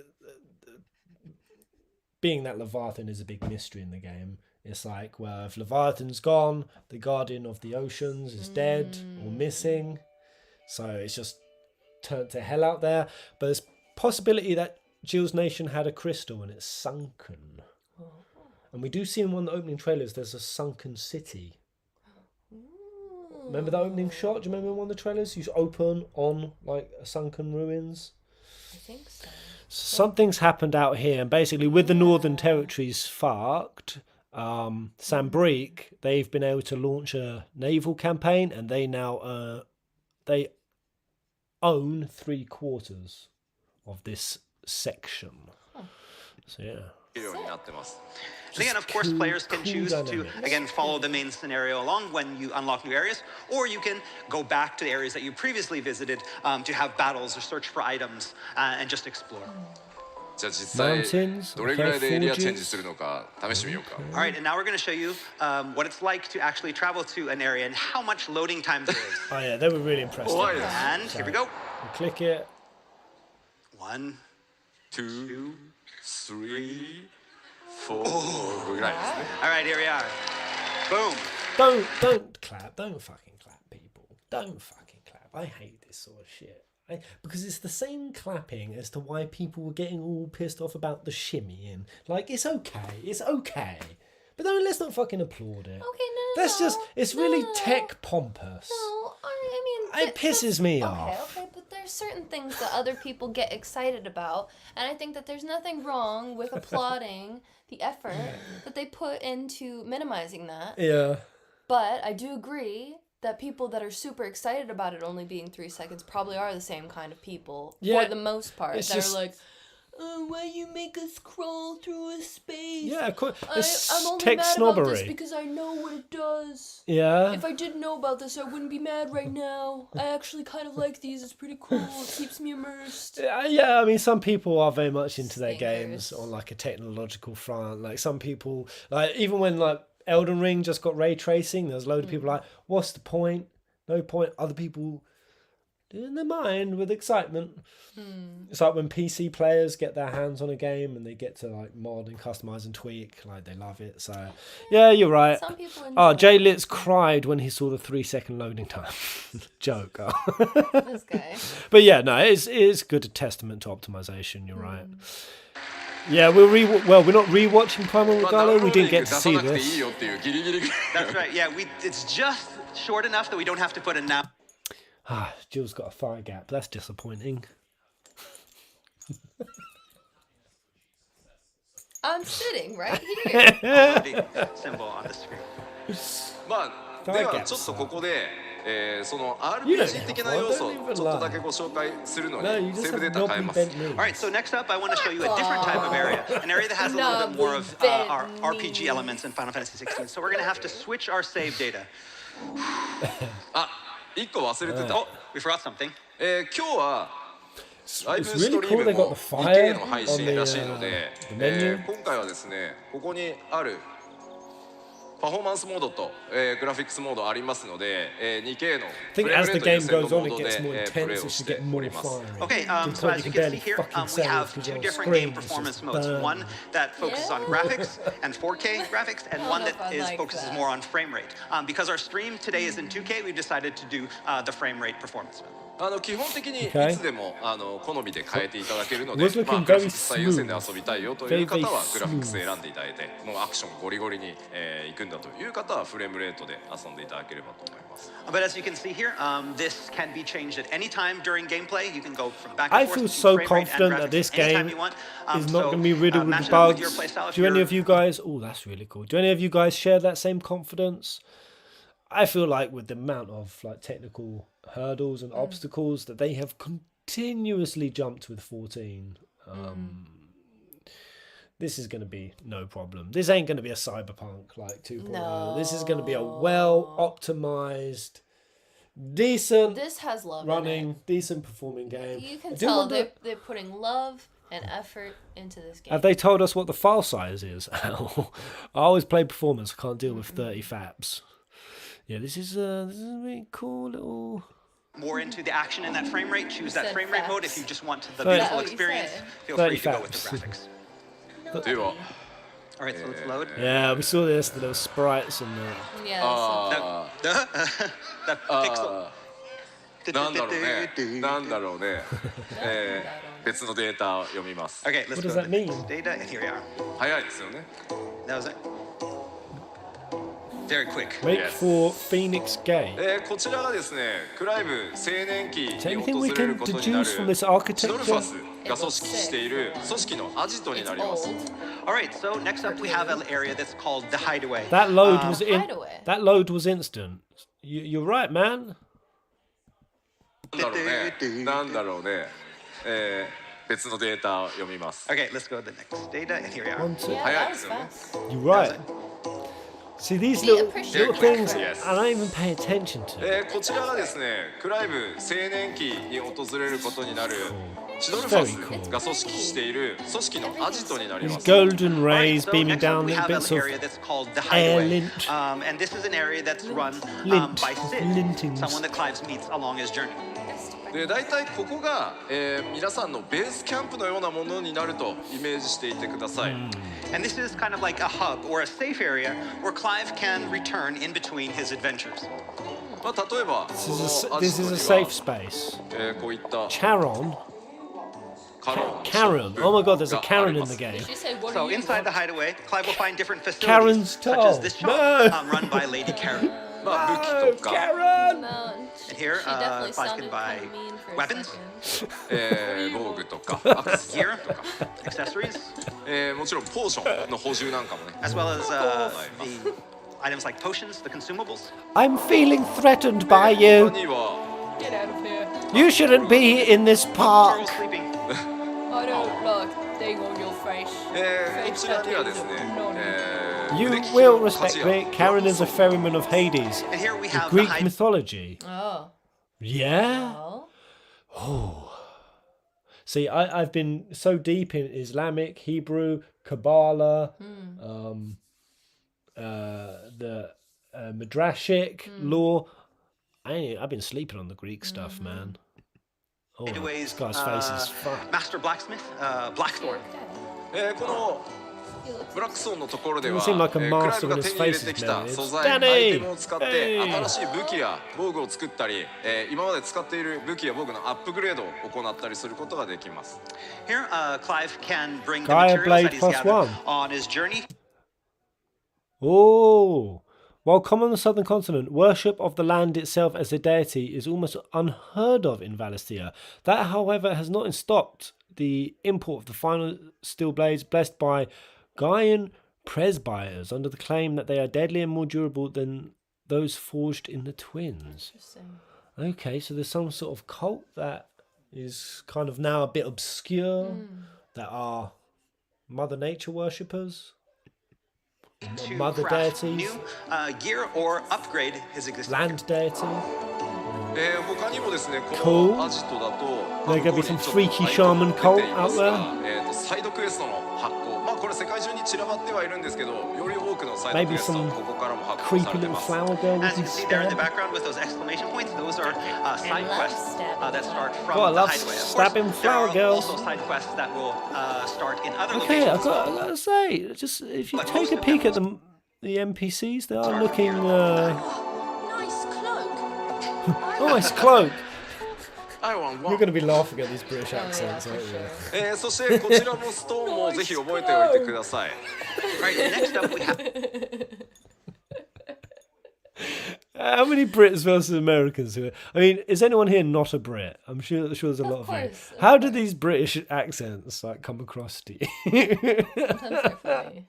being that Leviathan is a big mystery in the game, it's like, well, if Leviathan's gone, the Guardian of the Oceans is dead or missing. So it's just turned to hell out there. But there's possibility that Jill's Nation had a crystal and it's sunken. And we do see in one of the opening trailers, there's a sunken city. Remember that opening shot? Do you remember in one of the trailers? You open on like a sunken ruins. I think so. Something's happened out here, and basically with the Northern Territories fucked, Sambrique, they've been able to launch a naval campaign, and they now they own 3/4 of this section. So yeah. ようになってます And again, of course, players can choose to, again, follow the main scenario along when you unlock new areas, or you can go back to the areas that you previously visited to have battles or search for items and just explore. じゃあ実際 Mountains, どれぐらいでエリア okay, チェンジするのか試してみようか All right, and now we're going to show you what it's like to actually travel to an area and how much loading time there is. Oh yeah, they were really impressed. Oh, with yeah. that. And here we go. You click it. 1, 2 3 4ぐらいですね All right, here we are. Boom. Don't clap. Don't fucking clap, people. Don't fucking clap. I hate this sort of shit. Because it's the same clapping as to why people were getting all pissed off about the shimmying. Like, it's okay. But let's not fucking applaud it. Okay, no. That's just, it's really tech pompous. No, I mean, It pisses me off. Okay, but there's certain things that other people get excited about, and I think that there's nothing wrong with applauding the effort that they put into minimizing that. Yeah. But I do agree that people that are super excited about it only being 3 seconds probably are the same kind of people Yeah, for the most part. it's That just- are like, oh, why you make us crawl through a space? Yeah, of course. It's I'm only tech mad about this snobbery. because I know what it does. Yeah. If I didn't know about this, I wouldn't be mad right now. I actually kind of like these. It's pretty cool. It keeps me immersed. Yeah, I mean, some people are very much into their games Stinkers. on like a technological front. Like some people, like even when like Elden Ring just got ray tracing, there's a load of people like, what's the point? No point. Other people in their mind with excitement. It's like when PC players get their hands on a game and they get to like mod and customize and tweak, like they love it. So yeah, you're right. Some people enjoy Oh, Jay it. Litz cried when he saw the 3-second loading time. Joke. This guy. But yeah, no, it is good a testament to optimization. You're right. Yeah, we're not rewatching Primal まあダウ Regalo. ンロ We ーディン didn't グ get 出 to さ see なくていい this. よっていうギリギリ That's right. Yeah, it's just short enough that we don't have to put a now. Ah, Jill's got a thigh gap. That's disappointing. I'm sitting right here. Loading symbol on the screen. まあではちょっとここで、その RPG 的な要素をちょっとだけご紹介するのにセーブデータ変えます。Alright, so next up I want to show you a different type of area. An area that has a little bit more of our RPG elements in Final Fantasy 16. So we're going to have to switch our save data. あ、1個忘れてた。 Oh, we forgot something. 今日はライブ It's スト really リ cool ー they ム got も the 2K fire の配 on 信 the, らしいので、 the menu. 今回はですね、ここにあるパフォーマンスモードと、グラフィックスモードありますので、2K の I フ think レー as ム the レート優 game 先の goes モ on, ー it ド gets more で、プレイ intense. を It し should て get お more ります。 fiery. Okay, To the so point as you you can can see barely here, fucking we say have because two you're on different screen. game It's just performance modes. burn. One that focuses on graphics and 4K graphics, and one that know if I like focuses that. more on frame rate. Because our stream today is in 2K, we've decided to do the frame rate performance mode. 基本的にい Okay. つでも好みで変えていただけるので、 Was looking グラフィ very ックス最優先で遊びたいよという方は smooth. グラフィックス選んでいただいて、もうアクションゴリゴリに、行くんだという方はフレームレートで遊んでいただければと思います。 But as you can see here, this can be changed at any time during gameplay. You can go from back and I forth feel between so frame rate and confident that graphics this anytime game you want. is not going to be riddled with match it up with your bugs. playstyle if Do any you're- of you guys? Oh, that's really cool. Do any of you guys share that same confidence? I feel like with the amount of like technical hurdles and obstacles that they have continuously jumped with 14, this is going to be no problem. This ain't going to be a cyberpunk like 2.0. This is going to be a well optimized, decent This has love in running, decent performing game. it. You I can do tell wonder- they're putting love and effort into this game. Have they told us what the file size is? I always play performance. I can't deal with 30 faps. Yeah, this is a really cool little. more into the action in that frame rate, choose that said frame rate mode. facts. If you just want the Thirty- beautiful Is that what you experience, said? feel free 30 to go with the facts. graphics. では、 All right, so let's load. Yeah, we saw this. The little sprites and the. Yeah. That pixel. なんだろうね、なんだろうね、別のデータを読みます。 Okay, let's What go does to that the mean? next data, and here we are. 早いですよね。 That was it. Very quick. Make Yes. for Phoenix Gate. こちらがですね、クライブ青年期に Is there 訪 anything we れる can ことになる deduce from this シドルファ architecture? スが組織している組織のアジトに It's なります。 old. All right, so next up we have an area that's called the hideaway. That load was Hideaway. That load was instant. You're right, man. なんだろうね、なんだろうね、別のデータを読みます。 Okay, let's go to the next data, and here we are. One, two. Yeah, Hi, that was Axel. fast. You're right. See these We little appreciate things, Yes. I don't even pay attention to. こちらがですね、クライブ青年期に訪れることになるシドルファスが組織している組織のアジトになり These ます。 golden All right, rays so beaming next up down we little have an bits of area that's called the air hideaway. lint. And this is an area that's run Lint. by Sid, Lintings. someone that Clive meets along his journey. で大体ここが、皆さんのベースキャンプのようなものになるとイメージしていてください。 And this is kind of like a hub or a safe area where Clive can return in between his adventures. まあ、例えば This このア is ジ a ト safe には、 space. こういった Charon. カロン Karen. Oh my god, there's a があ Karen り in ます the game. Did you say what So do you inside the want? hideaway, Clive will find different facilities, Karen's such as this towel. shop No. run by Lady Karen. まあ、武器とか、 Karen! No, And here, she definitely Clive sounded can buy kind of mean for a weapons, second. 防具とか、アクセサリ gear, ーとか、 accessories, もちろんポーションの補充なんかもね。 as well as the items like potions, the consumables. I'm feeling threatened by 他 you. には、 Get out of here. You shouldn't be in this Charles park. sleeping. I don't like thing on your face. こちらにはですね、You 腕利き will の鍛 respect 冶屋 me. Karen is a ferryman of Hades. And here we The have the Greek hide. mythology. Oh. Yeah? Well, See, I've been so deep in Islamic, Hebrew, Kabbalah, the Midrashic law. I've been sleeping on the Greek stuff, man. Oh, this Hideaway's guy's face is fucked. master blacksmith, Blackthorn. このブラックソーンのところでは、 You seem like a クライ master ブが when 手 his に入れ face て is きた melted. 素 It's 材、アイテ Danny! ムを使って Hey! 新しい武器や防具を作ったり、今まで使っている武器や防具のアップグレードを行ったりすることができます。 Here, Clive can bring the Gaia materials Blade that he's plus gathered one. on his journey. Oh, while common on the southern continent, worship of the land itself as a deity is almost unheard of in Valisthea. That, however, has not stopped the import of the final steel blades blessed by Gaian presbyters under the claim that they are deadlier and more durable than those forged in the twins. Interesting. Okay, so there's some sort of cult that is kind of now a bit obscure, that are Mother Nature worshippers, To Mother craft deities, new gear or upgrade his existing gear. land deity. 他にもですね、こ Cool. のアジトだと、 There gonna be some 向こうにちょっと freaky shaman アイコン cult 出ていますが out サイドクエストの発行、まあこれ世界中に散らばってはいるんですけど、より多くのサイドク Maybe エスト some ここからも発行さ creepy れて little ます。 flower girl we As you can can see there in the stab. background with those exclamation points, those are side love quests stabbing that start from Oh, I the love hideaway. Of stabbing course, there flower are girls. also side quests that will start in other Okay, locations. I gotta say, just if you But take most a of peek them- at the NPCs, they are Start looking here. Nice cloak. nice cloak. I want You're one. going to be laughing at these British Oh, yeah, accents, for aren't you? sure. そしてこちらのストーンもぜひ覚えておいてください。 Right, next up we have How many Brits versus Americans? I mean, is anyone here not a Brit? I'm sure there's a lot of you. course, of How do these British accents like come across to you? Sometimes they're funny.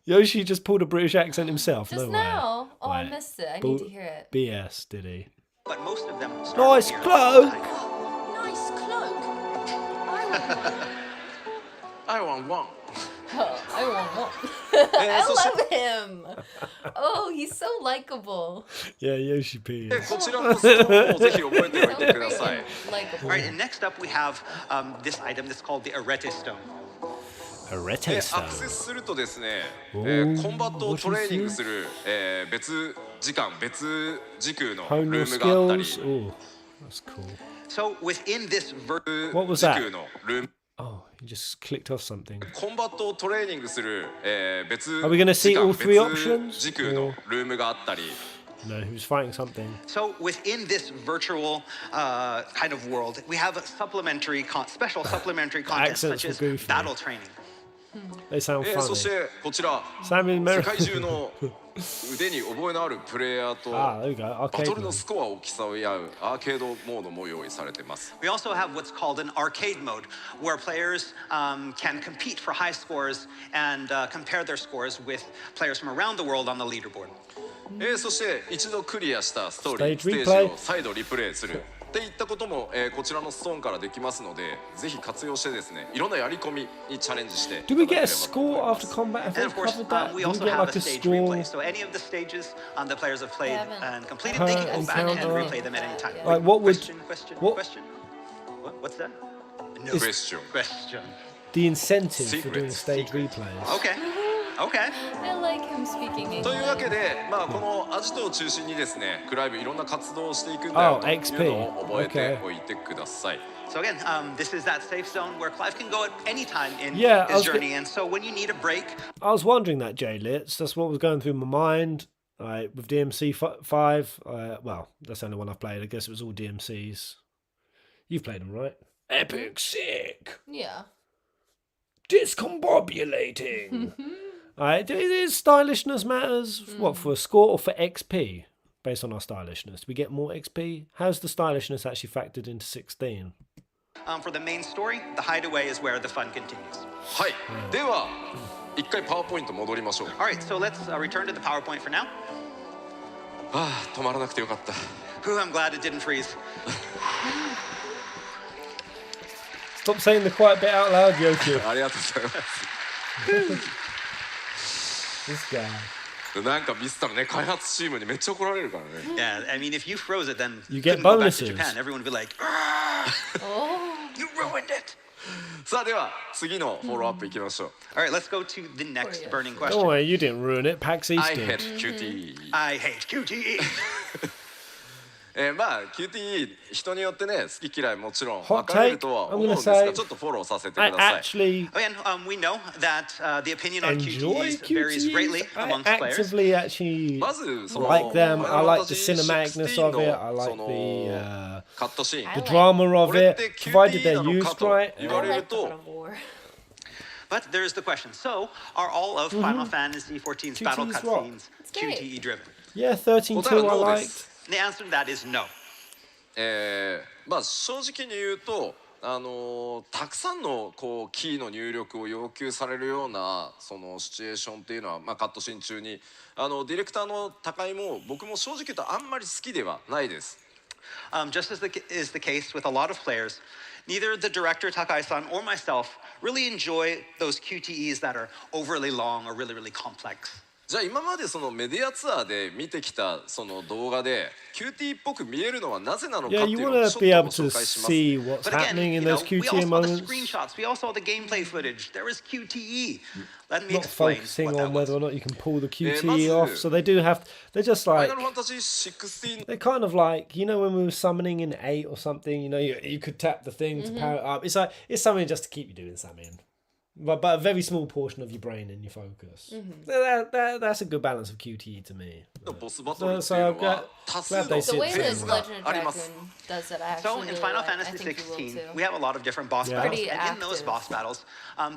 Yoshi just pulled a British accent himself. Just no now. Oh, I Wait. missed it. I Bull- need to hear it. BS, did he? but most of them start Nice here. cloak. Nice cloak. I want one. Oh, I want one. そして I love him. Oh, he's so likable. Yeah, Yoshi-P. こちらのストーンもぜひ覚えておいてください。 Likable. All right, and next up we have this item that's called the Arete Stone. Arete アクセ stone. スするとですね、おーコンバットをトレーニングする、別時間別時空の Hone ル your ームがあったり skills. Oh, that's cool. So within this What was 時 that? 空のルーム Oh, you just clicked off something. コンバットをトレーニングする、別 Are we gonna see 時間 all three 別 options? 時空のルームがあったり No, he was fighting something. So within this virtual kind of world, we have special supplementary content Accents such as were goofy. battle training. They sound そし funny. てこちら Sam in 世 America. 界中の腕に覚えのあるプレイヤーと Ah, there we go. バ Arcade トルの mode. スコアを競い合うアーケードモードも用意されてます We also have what's called an arcade mode, where players can compete for high scores and compare their scores with players from around the world on the leaderboard. そして一度クリアしたストーリー Stage ステー replay ジを再度リプレイするっていったことも、こちらのストーンからできますのでぜひ活用してですねいろんなやり込みにチャレンジして Do we いただ get け a ればと思い score ま after す combat? Have And they of course, covered that? we Do we also get have like a a stage score? replay. So any of the stages the players have played haven't. and completed, Per they can go back and encounter. replay them at any time. Yeah. Like, what would- Question? what- Question? What's that? No. Question. Question. The incentive for doing Secrets. stage replays. Okay. Okay. I like him speaking というわけ English. で、まあ、このアジトを中心にですねクライブいろんな活動をしていくんだよ Oh, という XP. のを覚えておいてください、 So again, this is that safe zone where Clive can go at any time in Yeah, I his was journey. And so when you need a break, I was wondering that, Jay Litz. That's what was going through my mind. With DMC 5, well, that's the only one I've played. I guess it was all DMCs. You've played them, right? Epic sick. Yeah. Discombobulating. Is stylishness matters? What, for a score or for XP? Based on our stylishness, do we get more XP? How's the stylishness actually factored into 16? for the main story, the hideaway is where the fun continues. はいでは一回パワーポイント戻りましょう All right, so let's return to the PowerPoint for now. 止まらなくてよかった Whew, I'm glad it didn't freeze. Stop saying the quiet bit out loud, Yoshi. ありがとうございます This guy. なんかミスったらね開発チームにめっちゃ怒られるからね Yeah, I mean, if you froze it, then You get couldn't go back to bonuses. Japan. Everyone would be like, Oh. you ruined it. さあでは次のフォローアップいきましょう All right, let's go to the next yes. burning Don't question. worry, you didn't ruin it. Pax East I did. hate QTE I hate QTE. まあ QTE 人によってね好き嫌いもちろん Hot 分かれる take. とは I'm 思うん gonna ですが say ちょっとフォローさせてく I ださい actually Again, we know that the opinion on enjoy QTEs varies greatly QTEs. I amongst players. actively actually まずその like them. I like the ファイナルファンタジー cinematicness of it. 16 I の like その the カットシーン I the like- drama of これっ it, て provided QTE they're なのか used と right. 言 I われる like God と of War. But there's the question. So, are all of Final Fantasy XIV's battle QTEs what? cutscenes It's great. QTE driven? Yeah, 13 答え too. は I ノーで liked. す The answer to that is no. まあ正直に言うとたくさんのこうキーの入力を要求されるようなそのシチュエーションっていうのは、カットシーン中にディレクターの高井も僕も正直言うとあんまり好きではないです。Just as is the case with a lot of players, neither the director Takai-san or myself really enjoy those QTEs that are overly long or really, really complex. じゃあ今までそのメディアツアーで見てきたその動画で QT っぽく見えるのはなぜなのかっていうのを you ちょ want っ to と be ご able to 紹介します。 see what's But again, happening in we those all QTE saw the moments. screenshots, we all saw the gameplay footage. There was QTE. Let me Not explain focusing what that on was. whether or not you can pull the QTE まず off. So they do have. They're just ファイ like. ナルファンタジー16 They're kind of like, you know, when we were summoning in 8 or something, you know, you could tap the thing to power it up. It's like, it's something just to keep you doing something. But a very small portion of your brain and your focus. That's a good balance of QTE to me. のボスバトルっていうのは多数のフ glad they The see way 'Itェー that ズが Legend of あります。 Dragoon does it, I So actually in really Final like. I Fantasy think you will XVI, too. we have a lot of different boss Yeah. battles, Pretty and in those active. boss battles,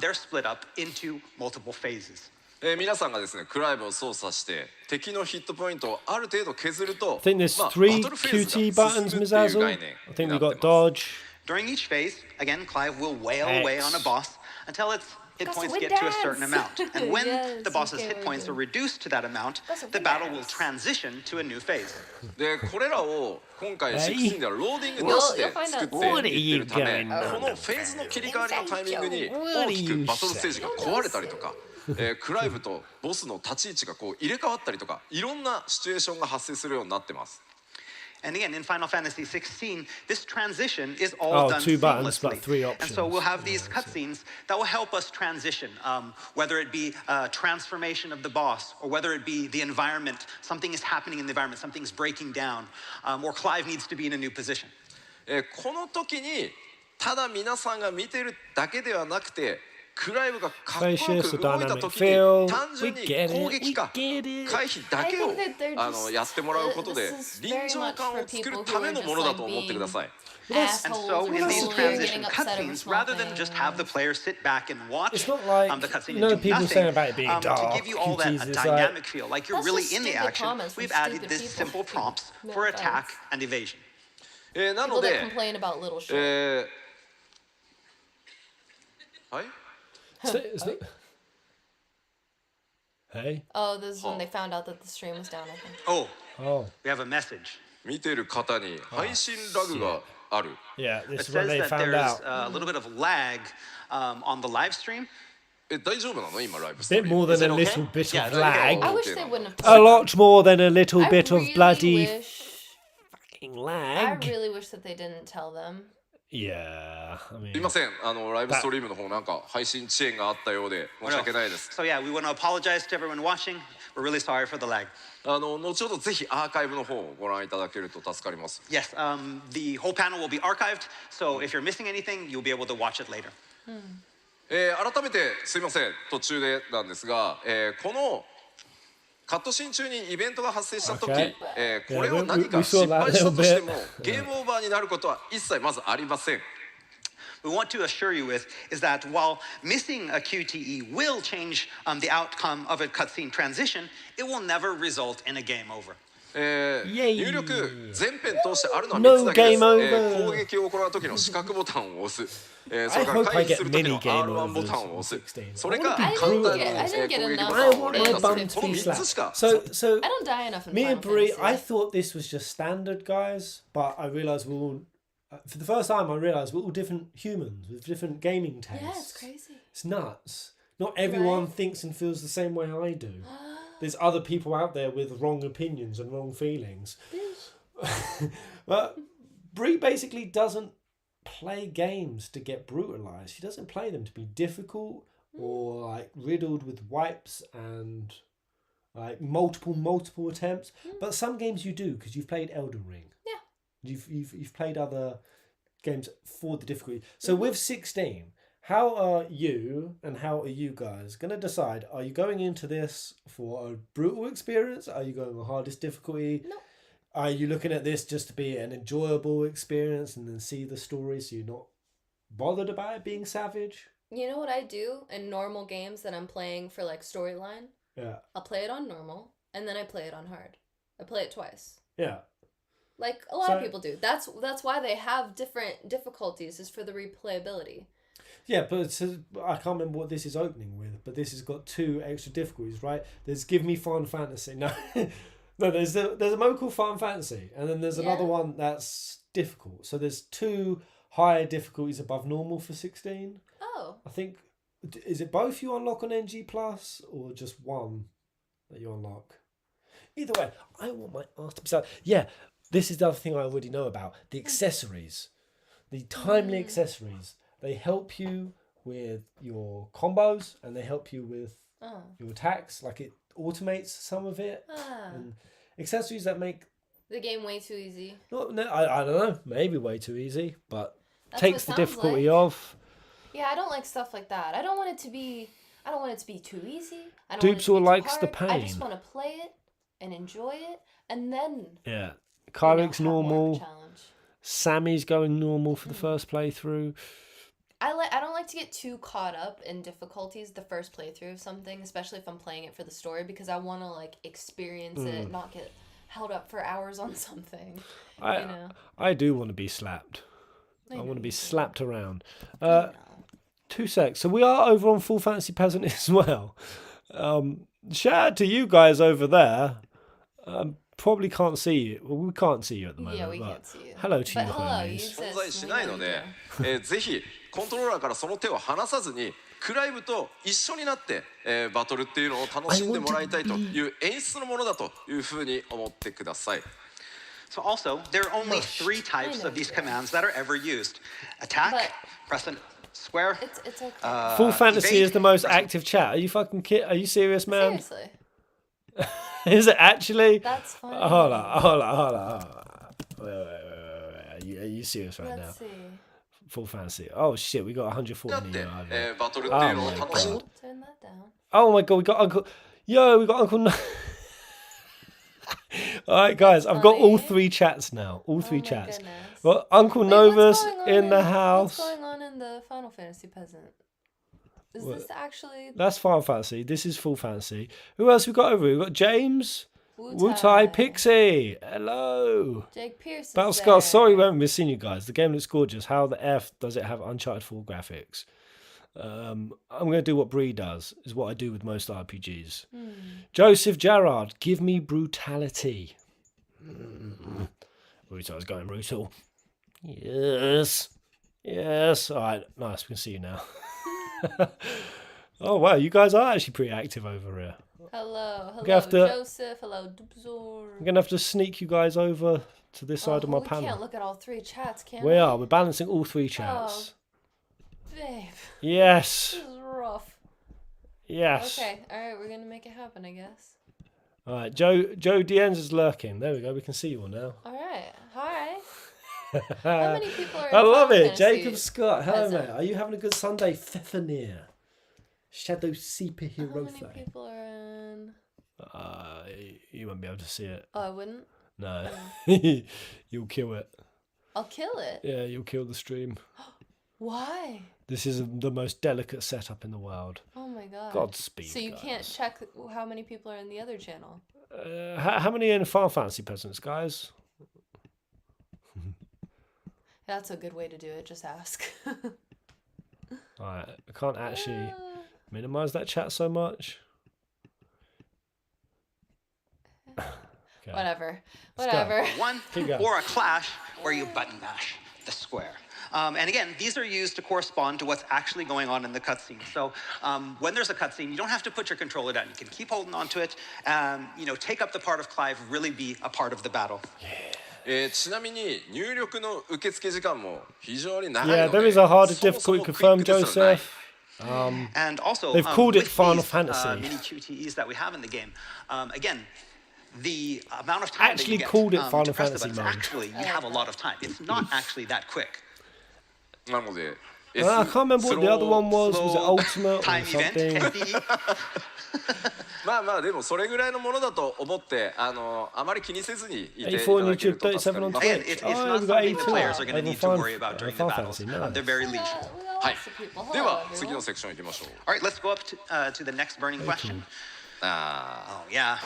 they're split up into multiple phases. 皆さんがですねクライブを操作して敵のヒットポイントをある程度削ると I think there's バ three トルフェーズ QT が進 buttons, むっていう Mizazzle. 概 I 念 think に we なって got ます。 dodge. During each phase, again, Clive will wail away on a X. boss until its hit Got points some get to a certain dance. amount. And when Yes, the boss's okay, hit points okay. are reduced to that amount, Got some the battle will dance. transition to a new phase. でこれらを今回はい16ではローディングなしで You'll find 作っ out ていってるため What are you going このフェーズの切り替わりのタイミングに大きくバトルステージが壊れたりとかクライブとボスの立ち位置がこう入れ替わったりとかいろんなシチュエーションが発生するようになってます。 And again, in Final Fantasy XVI, this transition is all Oh, done 2 buttons, but seamlessly. 3 And so options. we'll have these cutscenes that will help us transition, whether it be transformation of the boss, or whether it be the environment, something is happening in the environment, something's breaking down, or Clive needs to be in a new position. この時にただ皆さんが見てるだけではなくてクライブがかっこよく動いた時に単純に攻撃か回避だけを I think that they're just- やってもらうことで this is 臨 very 場 much 感 for を作る people た who め are の just ものだ like と思ってください。 And so assholes in or these getting transition upset over cutscenes, small rather than just have the things. player sit back and watch It's not like, the cutscene you know, and do people nothing, saying about it being to dark, give you all that QTs, it's dynamic like- feel, like you're That's really just in the stupid action. comments from We've added stupid this people. simple prompts No for offense. attack and evasion. な People の that で、 complain about little shit. はい It's not- Hey. Oh, this is when they found out that the stream was down, I think. Oh, Oh. we have a message. 見てる方に配信ラグがある。 Yeah, It this is when says they that found there's out. a little bit of lag on the live stream. 大丈夫なの今ライブストリ Bit ーム more than Is a it okay? little bit Yeah, of there you go. lag. I wish they wouldn't have A told lot more than a little I bit of really bloody wish- fucking I lag. really wish that they didn't tell them. Yeah, I mean, すいませんライブストリームの方なんか配信遅延があったようで申し訳ないです。 So yeah, we want to apologize to everyone watching. We're really sorry for the lag. 後ほどぜひアーカイブの方をご覧いただけると助かります。 Yes, the whole panel will be archived. So if you're missing anything, you'll be able to watch it later. 改めてすいません途中でなんですが、このカットシーン中にイベントが発生した時、 Okay. これを何 We か saw 失 that 敗したとしても little bit. ゲームオーバーになることは一切まずありません。 We want to assure you with is that while missing a QTE will change the outcome of a cutscene transition, it will never result in a game over. 入力全編通してあるのは No 3つだけです、 game over. 攻撃を行う時の四角ボタンを押す、それ I から hope 回 I 避 get する時の mini game R1 ボタンを overs 押 in す 16. それか I 簡 wanna 単 be に I didn't get 攻撃 enough ボタン I を want 連 my 打す bum る to この be 3つし slapped. か So I don't die enough in me Final and Brie, Fantasy. I thought this was just standard, guys, but I realised we're all. For the first time, I realised we're all different humans with different gaming tastes. Yeah, it's crazy. It's nuts. Not everyone Right? thinks and feels the same way I do. There's other people out there with wrong opinions and wrong feelings. But Brie basically doesn't play games to get brutalized. She doesn't play them to be difficult or like riddled with wipes and like multiple attempts. But some games you do because you've played Elden Ring. Yeah. You've played other games for the difficulty. So with 16, how are you and how are you guys going to decide? Are you going into this for a brutal experience? Are you going the hardest difficulty? No. Are you looking at this just to be an enjoyable experience and then see the story so you're not bothered about it being savage? You know what I do in normal games that I'm playing for like storyline? Yeah. I'll play it on normal and then I play it on hard. I play it twice. Yeah. like a lot of people do. That's why they have different difficulties, is for the replayability. Yeah, but I can't remember what this is opening with, but this has got 2 extra difficulties, right? There's Give Me Final Fantasy. No, no, there's a mode called Final Fantasy, and then there's another one that's difficult. So there's 2 higher difficulties above normal for 16. Oh. I think, is it both you unlock on NG Plus or just one that you unlock? Either way, I want my ass to be sad. Yeah, this is the other thing I already know about. The accessories. The timely accessories. They help you with your combos and they help you with your attacks. Like it automates some of it. And accessories that make the game way too easy. No, I don't know. Maybe way too easy, but takes the difficulty off. Yeah, I don't like stuff like that. I don't want it to be too easy. I don't Dupes want it to be likes too the hard. I pain. just want to play it and enjoy it, and then Kyric's have more of a normal. challenge. Sammy's going normal for the first playthrough. I don't like to get too caught up in difficulties the first playthrough of something, especially if I'm playing it for the story, because I want to like experience it, not get held up for hours on something. I do want to be slapped. I want to be slapped around. 2 secs. So we are over on Full Fantasy Peasant as well. Shout out to you guys over there. Probably can't see you. Well, we can't see you at the moment. Yeah, we can't see you. Hello to But you, hello, you homies. 存在しないので、ぜひコントローラーからその手を離さずにクライブと一緒になって、バトルっていうのを楽しんでもらいたいという演出のものだというふうに思ってください。 So also, there are only 3 types of these commands that are ever used. Attack, press and square. It's okay. Full Fantasy evade, is the most active chat. Are you fucking Are you serious, man? Seriously. Is it actually? That's fine. Hold on. Wait. Are you serious right now? Let's see. Full Fantasy. Oh shit, we got 140 だって new over. バトルっていうのを楽しんで Turn that down. Oh my god, we got Uncle. Yo, we got Uncle. Alright, guys, I've got all 3 chats now. All 3 chats. Goodness. Well, Uncle Wait, Novus what's going on in the house. What's going on in the Final Fantasy Peasant? Is this actually That's Final Fantasy. This is Full Fantasy. Who else we got over here? We got James, Wu-Tai, Wutai, Pixie. Hello. Jake Pierce? Battle Scar, sorry we haven't been seeing you guys. The game looks gorgeous. How the F does it have Uncharted 4 graphics? I'm going to do what Bree does, is what I do with most RPGs. Joseph Gerard, give me brutality. Rutai's going brutal. Yes. All right, nice. We can see you now. Oh, wow, you guys are actually pretty active over here. Hello, have to- Joseph. Hello, Dubzor. I'm going to have to sneak you guys over to this side of my we panel. can't look at all 3 chats, can We are. We're balancing all 3 chats. Babe, Yes. this is rough. Yes. Okay, alright, we're gonna make it happen, I guess. All right, Joe Dienz is lurking. There we go. We can see you all now. Alright, hi. How many people are in I love Final it. Fantasy Jacob Scott. Hello, Peasant? mate. Are you having a good Sunday? Fefenir. Shadow Superhero How many Thing. people are in... You won't be able to see it. Oh, I wouldn't? No. You'll kill it. I'll kill it. Yeah, you'll kill the stream. Why? This is the most delicate setup in the world. Oh my god. Godspeed. So you guys. can't check how many people are in the other channel? How many in Final Fantasy Peasants, guys? That's a good way to do it, just ask. Alright, I can't actually minimize that chat so much. Okay. Whatever. Let's go. Whatever. One, Keep going. or a clash where you button mash the square. And again, these are used to correspond to what's actually going on in the cutscene. So when there's a cutscene, you don't have to put your controller down. You can keep holding on to it, take up the part of Clive, really be a part of the battle. ちなみに入力の受付時間も非常に長い Yeah, ので there is a harder そもそも difficulty クイッ confirmed, クですらない Joseph. And also, They've called it with Final these, Fantasy. mini QTEs that we have in the game, again, the amount of time Actually that you get called it to Final press the Fantasy buttons, mode. actually, you have a lot of time. It's not actually that quick. なので I can't remember what the other one was. Was it Ultimate or time event, something? SDE. まあまあでもそれぐらいのものだと思ってあまり気にせずにいていた84だける YouTube と助か 37 り on ます。 Again, Twitch. it's Oh, not we've got something the 82. players are going to need to Final worry about during the Final battles. Fantasy, no. They're very leisure. We got Hi. lots of people. で Hello, は次の everyone. セクション行きましょう。 All right, let's go up to the next burning question. あ Oh, yeah.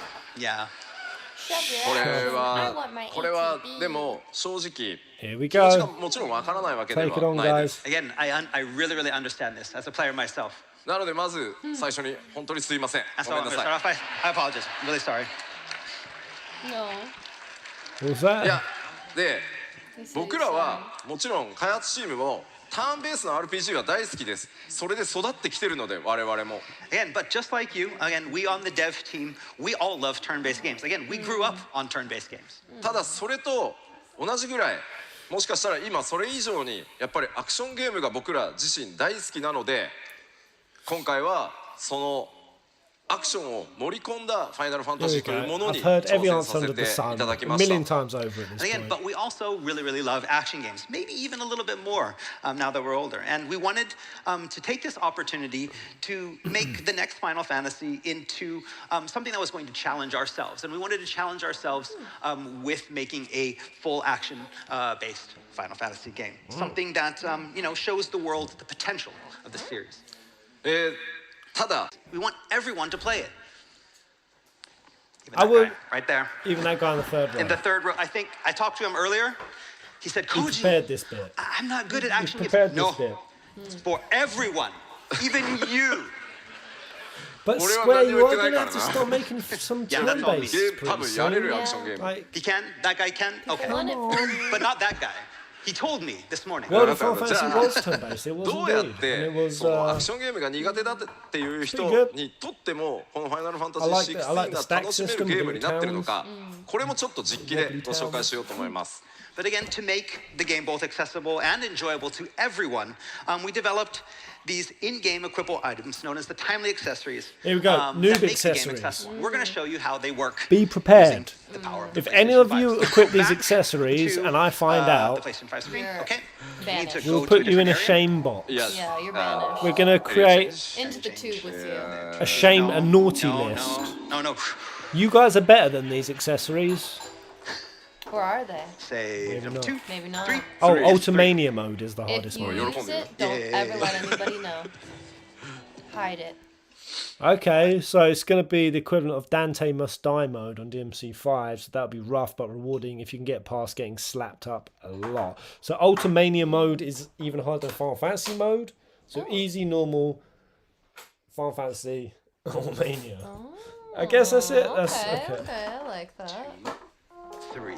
これ I は want my これは ATV. でも正直 Here we 気持ちが go. もちろんわからないわけで Take it は on, ないです guys. Again, I really, really understand this as a player myself. なのでまず最初に本当にすいません And ご so め I'm ん going な to さ start off by, I apologize. I'm really sorry. No. What was いや that? で He said 僕らはもちろん開発チームもターンベースの RPG は大好きですそれで育ってきてるので我々も Again, but just like you, again, we on the dev team, we all love turn-based games. Again, we grew up on turn-based games. ただそれと同じぐらいもしかしたら今それ以上にやっぱりアクションゲームが僕ら自身大好きなので今回はそのアクションを盛り込んだファイナルファンタ There ジ we ーという go. ものに I've heard 挑 every 戦 answer さ under せ the て sun いただき a ました million times over at And this again, point. but we also really, really love action games, maybe even a little bit more now that we're older. And we wanted to take this opportunity to make the next Final Fantasy into something that was going to challenge ourselves. And we wanted to challenge ourselves with making a full action based Final Fantasy game. Something that, shows the world the potential of the series. ただ We want everyone to play it. Even I that will- guy, right there. Even that guy in the third In the row. third row, I think I talked to him earlier. He said, He Koji, prepared this bit. I'm not good at He action games. prepared No, this bit. it's for everyone, even you. But 俺は Square, 何 you も言って are ない going か to ら have な to start making some Yeah, that's all me. turn-based. ゲーム多分やれるアクションゲーム Like, He can. That guy can. Okay, Run it for me. but not that guy. He told me this morning. well, the Okay, Final but Fantasy yeah. was turn-based. It was どうやっ indeed. て And it was, そのアクションゲームが苦手だっていう人 Pretty good. にとってもこのファイナルファンタジ I ー like the- I like the 16 stack が楽しめ system るゲー with ム the になってるのかこれもちょっと実機でご紹介しようと思います But again, to make the game both accessible and enjoyable to everyone, we developed these in-game equipable items known as the timely accessories. Here we go, that noob make the game accessories. accessible. We're going to show you how they work. Be prepared. using the power of the If any PlayStation of you 5. So equip go these back accessories to, and I find the out, PlayStation 5 screen, You're okay? You need to banished. go we'll to put you in a different area. shame box. Yeah, you're banished. We're going to create Into the tube with you. a shame, a naughty no, list. No. You guys are better than these accessories. Or are they? Say Maybe number not. 2, Maybe not. 3. Oh, Three. Ultimania mode is the If hardest you one. use it, don't ever let anybody know. Hide it. Okay, so it's going to be the equivalent of Dante Must Die mode on DMC5, so that'll be rough but rewarding if you can get past getting slapped up a lot. So Ultimania mode is even harder than Final Fantasy mode. So easy, normal, Final Fantasy, Ultimania. I guess that's it. That's Okay, I like that. 3.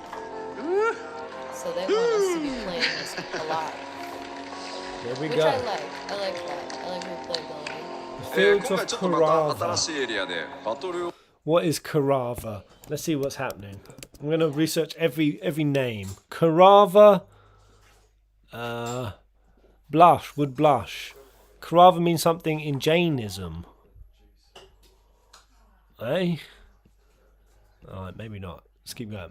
So they want us to be playing this a lot. There we Which go. I like. I like that. I like replayability. Fields 今 of 回ちょっとまた新 Karava. しいエリアでバトルを What is Karava? Let's see what's happening. I'm going to research every name. Karava. Blush, would blush. Karava means something in Jainism. Eh? Alright, maybe not. Let's keep going.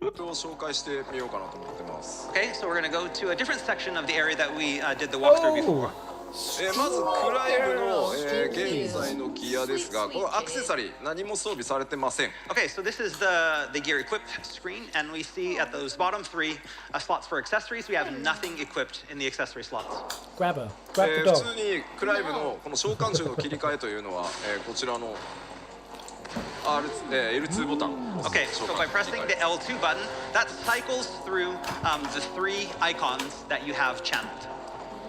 紹介してみようかなと思ってます Okay, so we're going to go to a different section of the area that we did the walkthrough before. まずクライブの、現在のギアですがこのアクセサリー何も装備されてません Okay, so this is the gear equip screen, and we see at those bottom 3 slots for accessories, we have nothing equipped in the accessory slots. Grab her. Grab the 普 dog. 通にクライブのこの召喚銃の切り替えというのは、こちらの L2 ボタン Okay, so by pressing the L2 button, that cycles through the 3 icons that you have channeled.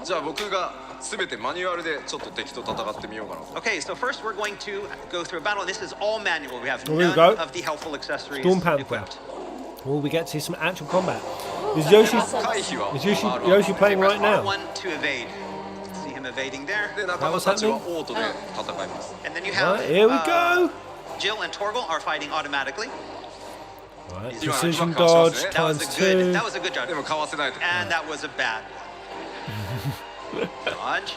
じゃあ僕が全てマニュアルでちょっと敵と戦ってみようかなと Okay, so first we're going to go through a battle. This is all manual. We have Here we none go. of the helpful accessories Storm Panther. equipped. Well, we get to see some actual combat. Is Yoshi, 回避は is Yoshi, ある Yoshi playing Press right now? R1 to evade. See him evading there. で仲間たちはオートで戦います And then you have Right, here we go. Jill and Torgal are fighting automatically. Right, You are- precision you are dodge close, eh? That was times 2. a good judge. でもかわせないと And that was a bad one. Dodge.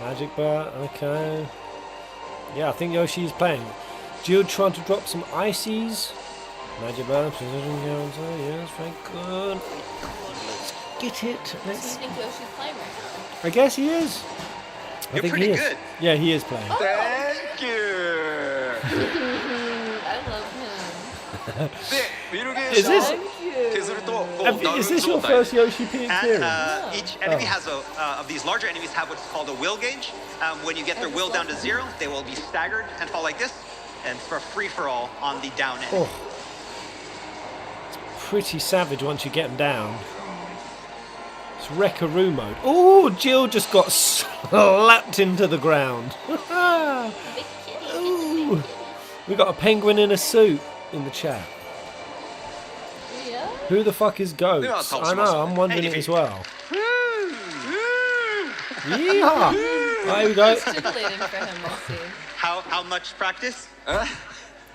Magic bar, okay. Yeah, I think Yoshi's playing. Jill trying to drop some ices. Magic bar, precision counter, yes, very good. Let's get it. Do you Let's. think Yoshi's playing right now? I guess he is. I You're think pretty he is. good. Yeah, he is playing. Thank you I love him. でウィルゲー Is ジャ this- ーを削るとこう Have- ダウン Is this your 状態 first Yoshi-P And experience? each enemy has of these larger enemies have what's called a will gauge. When you get their will down to 0, they will be staggered and fall like this. and for free-for-all on the down end. Oh. It's pretty savage once you get them down. It's Wreckaroo mode. Oh, Jill just got slapped into the ground. Big kitty. Ooh. We got a penguin in a suit in the chat. Yeah. Who the fuck is Goats? I know, I'm wondering it as well. Yeehaw! There we go. It's titillating for him, I see. How much practice?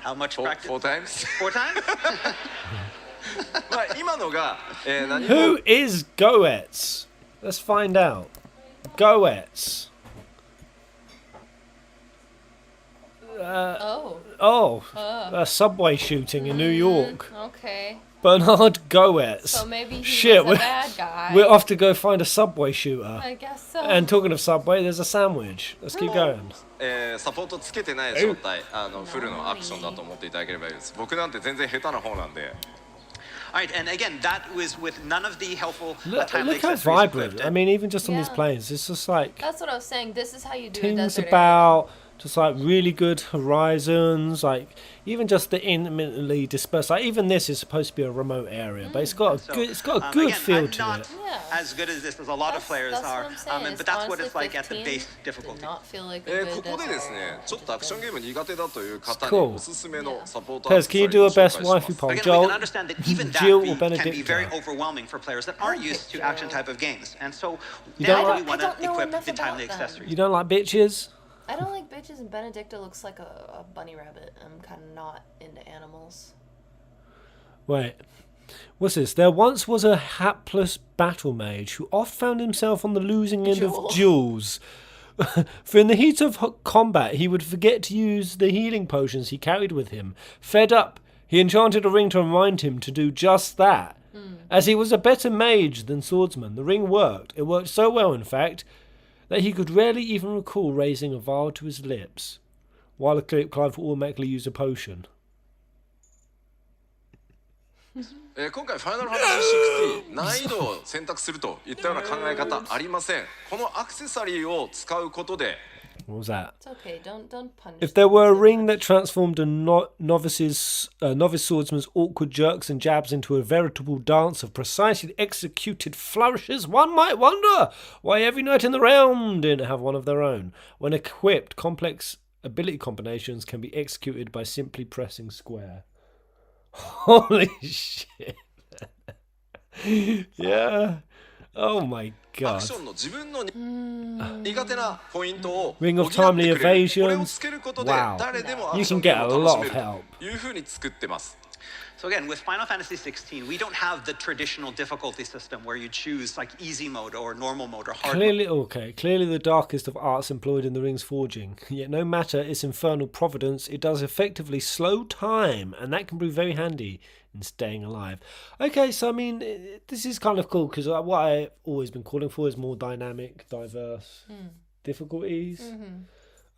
How much practice? 4 times 4 times? まあ今のが、何も Who is Goetz? Let's find out. Goetz. Oh. A subway shooting in New York. Okay. Bernard Goetz. So maybe he Shit, was a bad guy. we're off to go find a subway shooter. I guess so. And talking of subway, there's a sandwich. Let's keep going. サポートつけてない状態、フルのアクションだと思っていただければいいです。僕なんて全然下手な方なんで。All right, and again, that was with none of the helpful Look, timely look how accessories vibrant. equipped. I mean, even just on these Yeah. planes, it's just like That's what I was saying. This is how you do a things desert about, just like really good horizons, like even just the intimately dispersed. Like even this is supposed to be a remote area, but it's got a So, good, good again, feel I'm to not it. Yeah. as good as this as a lot of players That's are, what I'm saying. but that's what Honestly, it's like at the 15 base did difficulty. not feel like a good ここでですね、ちょっとアクションゲーム苦手だという方に Cool. おすすめのサポート Pez, can you do a best waifu poll? Again, we Joel, can understand that even that Jill or can be Benedicta? very overwhelming for players that aren't Okay, used to Jill. action type of games. And so You now don't we like- want I to don't know equip enough the timely about them. accessories. You don't like bitches? I don't like bitches, and Benedicta looks like a bunny rabbit. I'm kind of not into animals. Wait, what's this? There once was a hapless battle mage who oft found himself on the losing end Jewel. of duels. For in the heat of combat, he would forget to use the healing potions he carried with him. Fed up, he enchanted a ring to remind him to do just that. As he was a better mage than swordsman, the ring worked. It worked so well, in fact, that he could rarely even recall raising a vial to his lips, while Clive would automatically use a potion. 今回ファイナルファンタジー16難易度を選択するといったような考え方ありません。このアクセサリーを使うことで What was that? It's okay. Don't punish. If there were a them too ring much. that transformed a novice swordsman's awkward jerks and jabs into a veritable dance of precisely executed flourishes, one might wonder why every knight in the realm didn't have one of their own. When equipped, complex ability combinations can be executed by simply pressing square. Holy shit. Yeah. Oh my ア god. クションの自分の苦手なポイントを補って Ring く of timely れる evasions. これをつけることで Wow. 誰でもア You クショ can ンゲ get ー a ムを lot 楽 of しめる help. というふうに作ってます。 So again, with Final Fantasy 16, we don't have the traditional difficulty system where you choose like easy mode or normal mode or hard mode. Clearly the darkest of arts employed in the ring's forging. Yet no matter its infernal providence, it does effectively slow time, and that can prove very handy in staying alive. Okay, so I mean, this is kind of cool, because what I've always been calling for is more dynamic, diverse difficulties.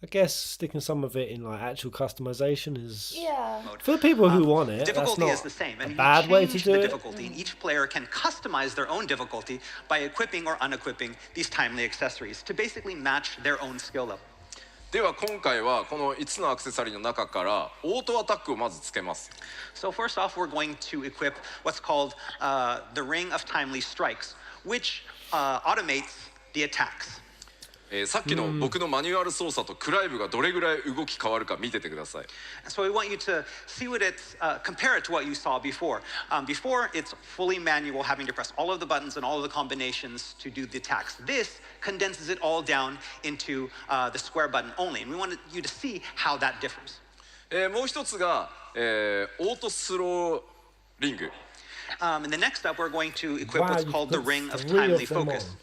I guess sticking some of it in like actual customization is... Yeah. For the people who want it, that's Difficulty not is the same, and a you bad way to change do the it. difficulty, and each player can customize their own difficulty by equipping or unequipping these timely accessories to basically match their own skill level. では今回はこの5つのアクセサリーの中からオートアタックをまずつけます。 So first off, we're going to equip what's called the Ring of Timely Strikes, which automates the attacks. さっきの僕のマニュアル操作とクライブがどれぐらい動き変わるか見ててください。 So we want you to see what it's, compare it to what you saw before. Before, it's fully manual, having to press all of the buttons and all of the combinations to do the attacks. This condenses it all down into the square button only. And we want you to see how that differs. もう一つが、オートスローリング。 And the next up, we're going to equip Wow, what's you called the put Ring of three of Timely them Focus.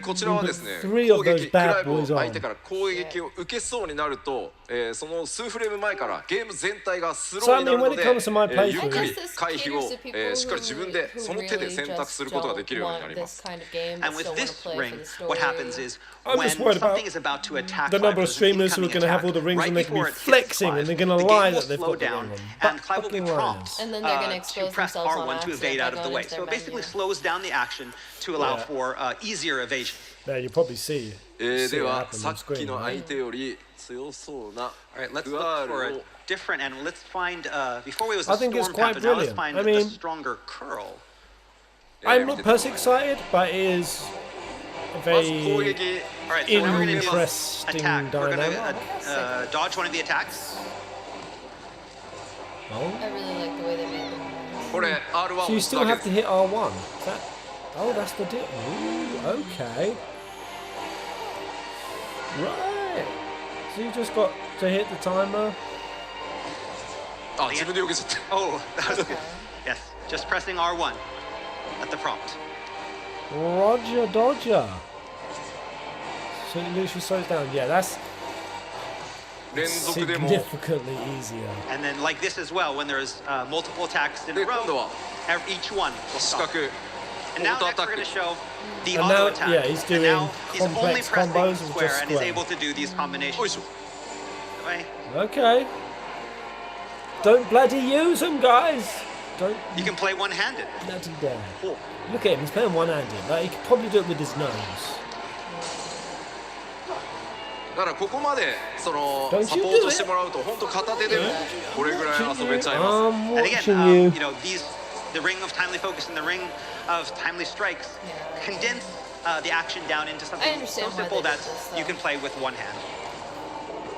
こちらはですね、 Three 攻 of those 撃、ク bad ライブを boys on. 相手から攻撃を受けそうになると、その数フレーム前からゲーム全体がスローになるの So, I mean, when it comes to my で、 playthrough- ゆっくり I guess this 回避を caters to people しっかり自分で who その手で really 選択することができるようになります。 just don't want this kind of game, but And with still wanna this play ring, for the story. what happens is I'm when just worried about something is about to attack the number of Clive with an streamers who are incoming going to have all the attack, rings right and they can be before it hits flexing Clive, and they're going to the lie game will that they've slow got the down, ring on. and Clive will be Fucking prompt liars. And then they're gonna to expose press themselves on R1 to accident evade by out of the going way. into their So it basically menu. slows down the action to allow Yeah. for easier evasion. Yeah, you probably see, see で it は happen さ on っき screen. の right? 相手より強そうな Alright, let's ク look アー for ル it. different, and let's find. Before we was I a think it's storm quite panther. Now let's brilliant. find I a mean- stronger curl. I'm not personally excited, but it is a まず攻 very 撃 All right, so what we're going to do is interesting attack. We're going dynamic. to dodge one of the attacks. Oh. I really like the way they made them. これ R1 を So you 押す still だ have け to hit R1. Is that... Oh, that's the deal. Ooh, okay. Right. So you just got to hit the timer. あ自分で避けちゃった Oh, that was good. Yes, just pressing R1 at the prompt. Roger Dodger. So it literally slows down. Yeah, that's 連続でも significantly easier. And then like this as well, when there's multiple attacks in a で今度 row, は each one will 四 stop. 角 And now オートア next タ we're ッ going ク to show the And auto now, attack. yeah, he's And doing now he's only complex pressing combos with square just and is square. able to do these よい combinations. しょ Right? Okay. Don't bloody use them, guys. Don't You can play one-handed. bloody dare. Oh. Look at him. He's playing one-handed. Like, he could probably do it with his nose. だからここまでその Don't you サポートしてもらうと本当片手でもこれぐらい遊べちゃいます I'm And again, watching you. you know, the ring of timely focus and the ring of timely strikes condense the action down into something I understand so why simple they that did this, though. you can play with one hand.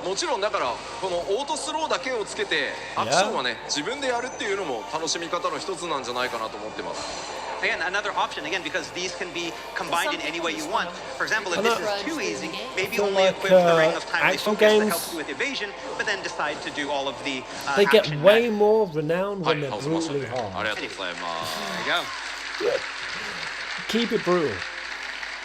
もちろんだからこのオートスローだけをつけてアクションはね自分でやるっていうのも楽しみ方の一つなんじゃないかなと思ってます Again, another option, again, because these can be combined in any way you want. For example, if this is too easy, maybe you feel only like, equip the ring of timely action focus that games- helps you with evasion, but then decide to do all of the They get action way method. more renowned は when い they're 倒せましたね brutally あ hard. りがとうございます There you go. Keep it brutal.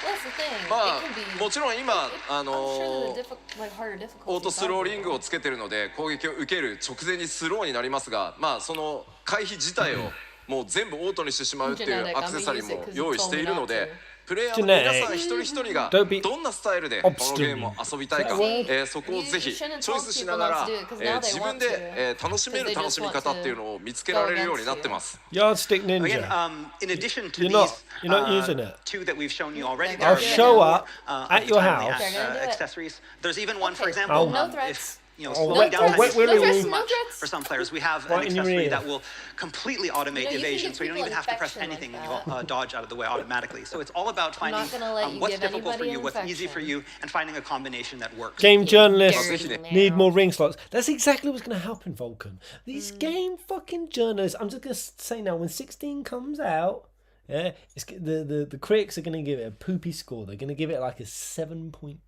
Well, that's the thing. ま it can be. あもちろん今 I'm sure the like harder difficulties. オートスローリングをつけてるので攻撃を受ける直前にスローになりますがまあその回避自体をもう全部オートにしてしまうっていうアクセサリーも用意しているのでプレイヤーの皆さん一人一人が Don't be どんなスタイルでこのゲームを遊びたいか obstinate. そこをぜひチ You shouldn't ョイスしながら tell people not to do it, 'cause now they 自分で want to. 楽しめる 'Cause they 楽 just しみ want 方っていうのを見つけられるようになってます Yardstick Again, Ninja. in addition to You're these not- you're not using it. two that we've shown you already, I'll there are show more, up of at the your timely house. They're gonna do it. accessories. There's even one, for Okay. example, No if threats. you know, Oh, slowing wait, down oh, time wait, is wait, too wait, much no threats. for some players. We have Right an in your accessory ear. that will completely automate You know, you can evasion, give so you don't people even have to press infection anything like and you that. dodge out of the way automatically. So it's all about I'm finding not gonna let you what's give difficult for anybody you, what's easy for infection. you, and finding a combination that works. Game journalists dirty need now. more ring slots. That's exactly what's going to happen, Vulcan. These game fucking journalists. I'm just going to say now, when 16 comes out, yeah, it's the critics are going to give it a poopy score. They're going to give it like a 7.2.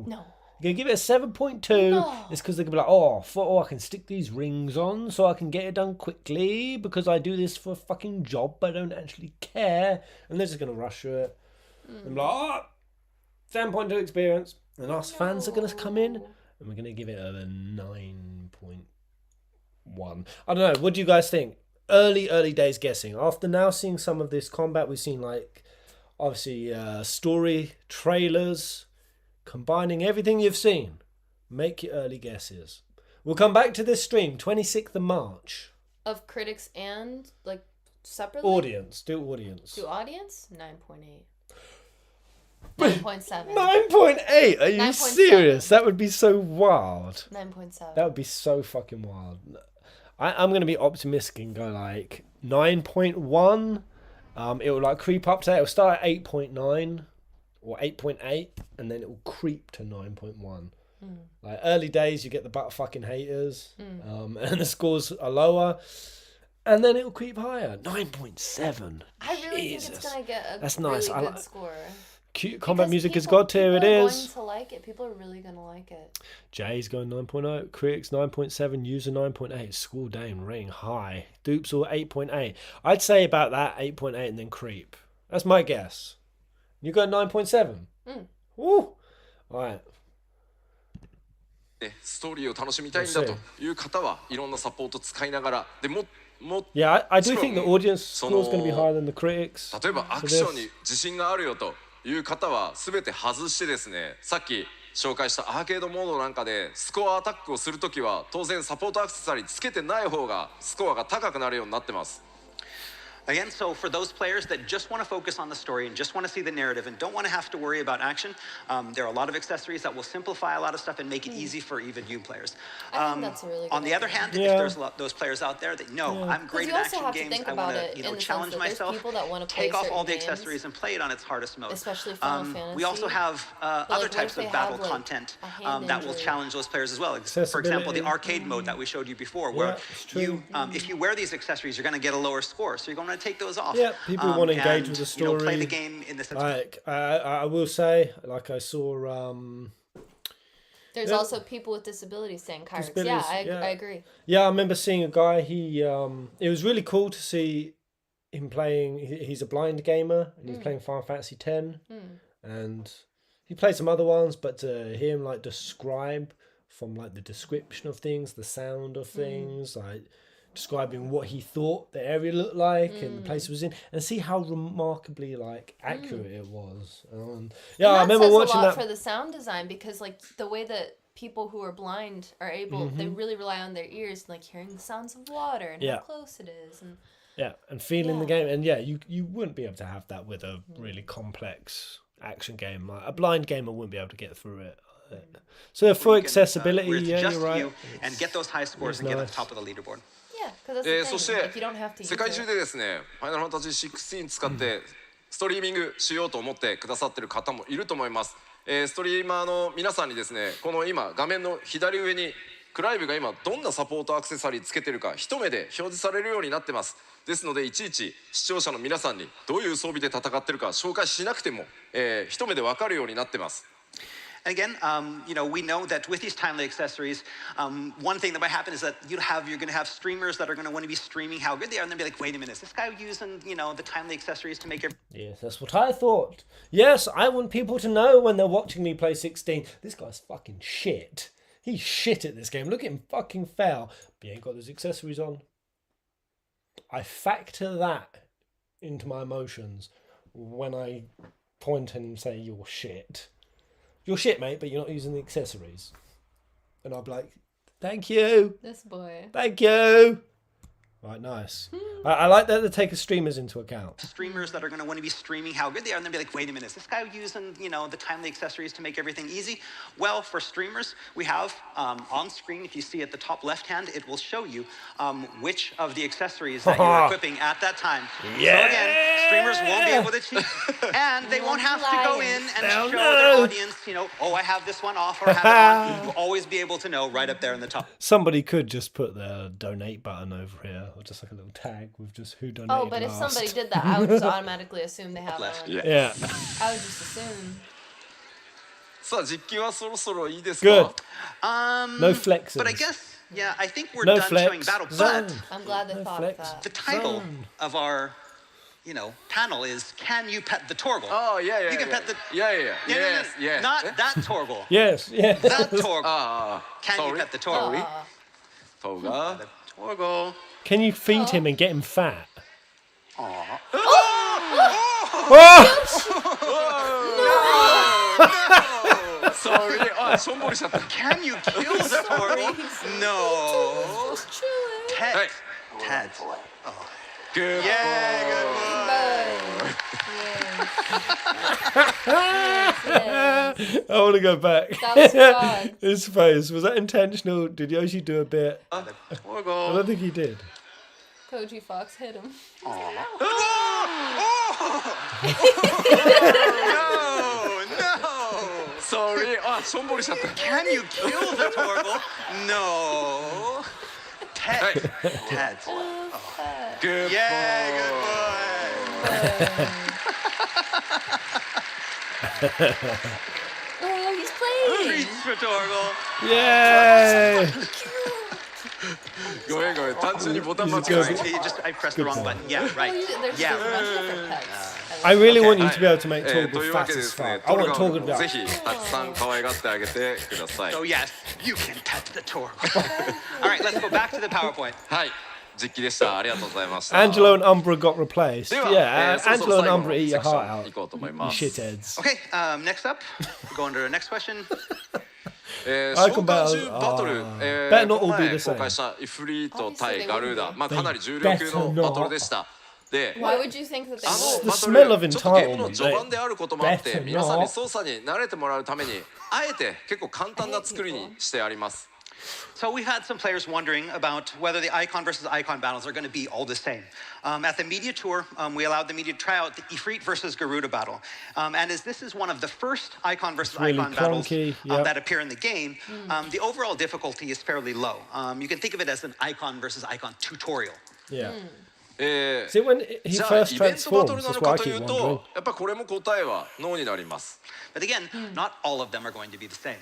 No. They're going to give it a 7.2. No. It's because they're going to be like, oh, I can stick these rings on so I can get it done quickly because I do this for a fucking job, but I don't actually care. And they're just going to rush through it. And be like, 7.2 experience. And us fans are going to come in and we're going to give it a 9.1. I don't know. What do you guys think? Early days guessing. After now seeing some of this combat, we've seen like, obviously, story, trailers, combining everything you've seen. Make your early guesses. We'll come back to this stream, 26th of March. Of critics and like separately. Audience. Do audience. To audience, 9.8. 9.7. 9.8? Are you 9.7. serious? That would be so wild. 9.7. That would be so fucking wild. I'm going to be optimistic and go like 9.1. It will like creep up to that. It'll start at 8.9 or 8.8 and then it will creep to 9.1. Like early days, you get the butt fucking haters and the scores are lower. And then it'll creep higher. 9.7. I really Jesus. think it's going to get a That's really nice. I good like- score. Cute combat Because music is people- God tier. It people are is. going to like it. People are really going to like it. Jay's going 9.0, critics 9.7, user 9.8, school down, rating high, dupes all 8.8. I'd say about that 8.8 and then creep. That's my guess. You got 9.7. Woo! Alright. ねストーリーを楽しみたいんだという方はいろんなサポート使いながらでも Yeah, I do think the audience So- score is going to be higher than the critics. 例えばアクションに自信があるよという方は全て外してですねさっき紹介したアーケードモードなんかでスコアアタックをするときは当然サポートアクセサリーつけてない方がスコアが高くなるようになってます Again, so for those players that just want to focus on the story and just want to see the narrative and don't want to have to worry about action, there are a lot of accessories that will simplify a lot of stuff and make it easy for even new players. I think that's a really good On the other idea. hand, Yeah. if there's those players out there that know I'm great you at also action have to games, think I want about it to in the sense challenge that there's myself, people that wanna play take off all the certain games, accessories and play it on its hardest mode. especially Final We also Fantasy. have But, other like, what types if they of battle have, like, content a hand that will injury? challenge those players as well. For example, the Accessibility. arcade mode that we showed you before, where it's true. you, if you wear these accessories, you're going to get a lower score. So you're going to take those off. Yeah, people wanna engage and, with the You know, play story. the game in the sense. Like I will say, like I saw. There's Yeah. also people with disabilities saying Kyrix. Yeah, Disabilities, I yeah. agree. Yeah, I remember seeing a guy. It was really cool to see him playing. He's a blind gamer and he's playing Final Fantasy X, and he played some other ones. But to hear him like describe from like the description of things, the sound of things, like describing what he thought the area looked like and the place it was in, and see how remarkably like accurate it was. Yeah, And I that remember says watching a lot that. for the sound design, because like the way that people who are blind are able, they really rely on their ears, like hearing the sounds of water and Yeah. how close it is. And Yeah, and feeling the Yeah. game, and yeah, you wouldn't be able to have that with a really complex action game. Like, a blind gamer wouldn't be able to get through it. So for You can, accessibility, where it's yeah, just you're right. you and get those high scores It's and get on nice. top of the leaderboard. yeah, because that's the そし thing. て Like, you don't have to 世 use 界中 it. でですね「ファイナルファンタジー16」使ってストリーミングしようと思ってくださってる方もいると思います、ストリーマーの皆さんにですねこの今画面の左上にクライブが今どんなサポートアクセサリーつけてるか一目で表示されるようになってます。ですのでいちいち視聴者の皆さんにどういう装備で戦ってるか紹介しなくても、一目で分かるようになってます。 And again, you know, we know that with these timely accessories, one thing that might happen is that you're going to have streamers that are going to want to be streaming how good they are, and they'll be like, wait a minute, is this guy using, you know, the timely accessories to make it? Yes, that's what I thought. Yes, I want people to know when they're watching me play 16, this guy's fucking shit. He's shit at this game. Look at him fucking fail. But he ain't got those accessories on. I factor that into my emotions when I point and say, you're shit. You're shit, mate, but you're not using the accessories. And I'll be like, thank you. This boy. Thank you. Right, nice. I like that they take streamers into account. Streamers that are going to want to be streaming how good they are, and they'll be like, wait a minute, is this guy using, you know, the timely accessories to make everything easy? Well, for streamers, we have on screen, if you see at the top left hand, it will show you which of the accessories that you're equipping at that time. Yeah. So again, streamers won't be able to cheat, and they won't have to go in and They'll show know. their audience, you know, oh, I have this one off or I have it on. You'll always be able to know right up there in the top. Somebody could just put the donate button over here, or just like a little tag with just who donated Oh, but if last. somebody did that, I would just automatically assume they have Left. one. Yeah. I would just assume. さあ実機はそろそろいいです Good. か。 No flexes. But I guess, yeah, I think we're No done showing flex. battle, Zone. but I'm glad they No thought flex. of that. the title Zone. of our, you know, panel is "Can you pet the Torgal?" Oh yeah yeah. You can yeah. pet the. Yeah yeah No, no, no, yes no, yes. Not that Torgal. Yes, yes. That Torgal. Ah Can you sorry. pet the Torgal? Aw. トが The Torgal. Can you feed him and get him fat? Aw. sorry あしょんぼりしちゃった。 Can you kill the Torgal? No. Pet. Hey. Pet. Good Yeah, good boy. Yes. I want to go back. That was fun. His face, was that intentional? Did Yoshi do a bit? The I Torgal. don't think he did. Koji Fox hit him. No, no. sorry あしょんぼりしちゃった。 Can you kill the Torgal? No. Pet. Pet. Good Yeah, good boy. Oh, he's playing. Treats for Torgal. Yay! ごめんごめん単純にボタン間違 He's え good. I pressed the wrong button. Yeah, right. There's Yeah. a bunch of different pets. I really want you Okay. to be able to make と Torgal いうわ fat けで as ですね fuck. I トル want ガ Torgal ン to ぜ be ひたくさん可愛がってあげてください So yes, you can pet the Torgal. All right, let's go back to the PowerPoint. はい実機でしたありがとうございました Angelo and Umbra got replaced. では、 Yeah, そろそろ Angelo 最 and 後の Umbra eat セ your クショ heart ン out. 行こうと思い You ます shitheads. Okay, next up, go on to the next question. 召アイコン喚獣バトル、 Better not この all be 前 the same. 公開したイフリート対ガルーダ、まあ、かなり重量級 Better のバトルでした。で Why would you think that they あ would? の The バト smell of ルちょっとゲームの entitlement, 序盤であることもあって better 皆さんに not. 操作に慣れてもらうためにあえて結構簡単な作りにしてあります So we had some players wondering about whether the Eikon versus Eikon battles are going to be all the same. At the media tour, we allowed the media to try out the Ifrit versus Garuda battle. And as this is one of the first Eikon versus really Eikon battles clunky, yep. that appear in the game, the overall difficulty is fairly low. You can think of it as an Eikon versus Eikon tutorial. Yeah. え See, when he じゃあ first イベントバト transforms, ルな that's の what I かとい keep う wondering. とやっぱこれも答えはノーになります But again, not all of them are going to be the same.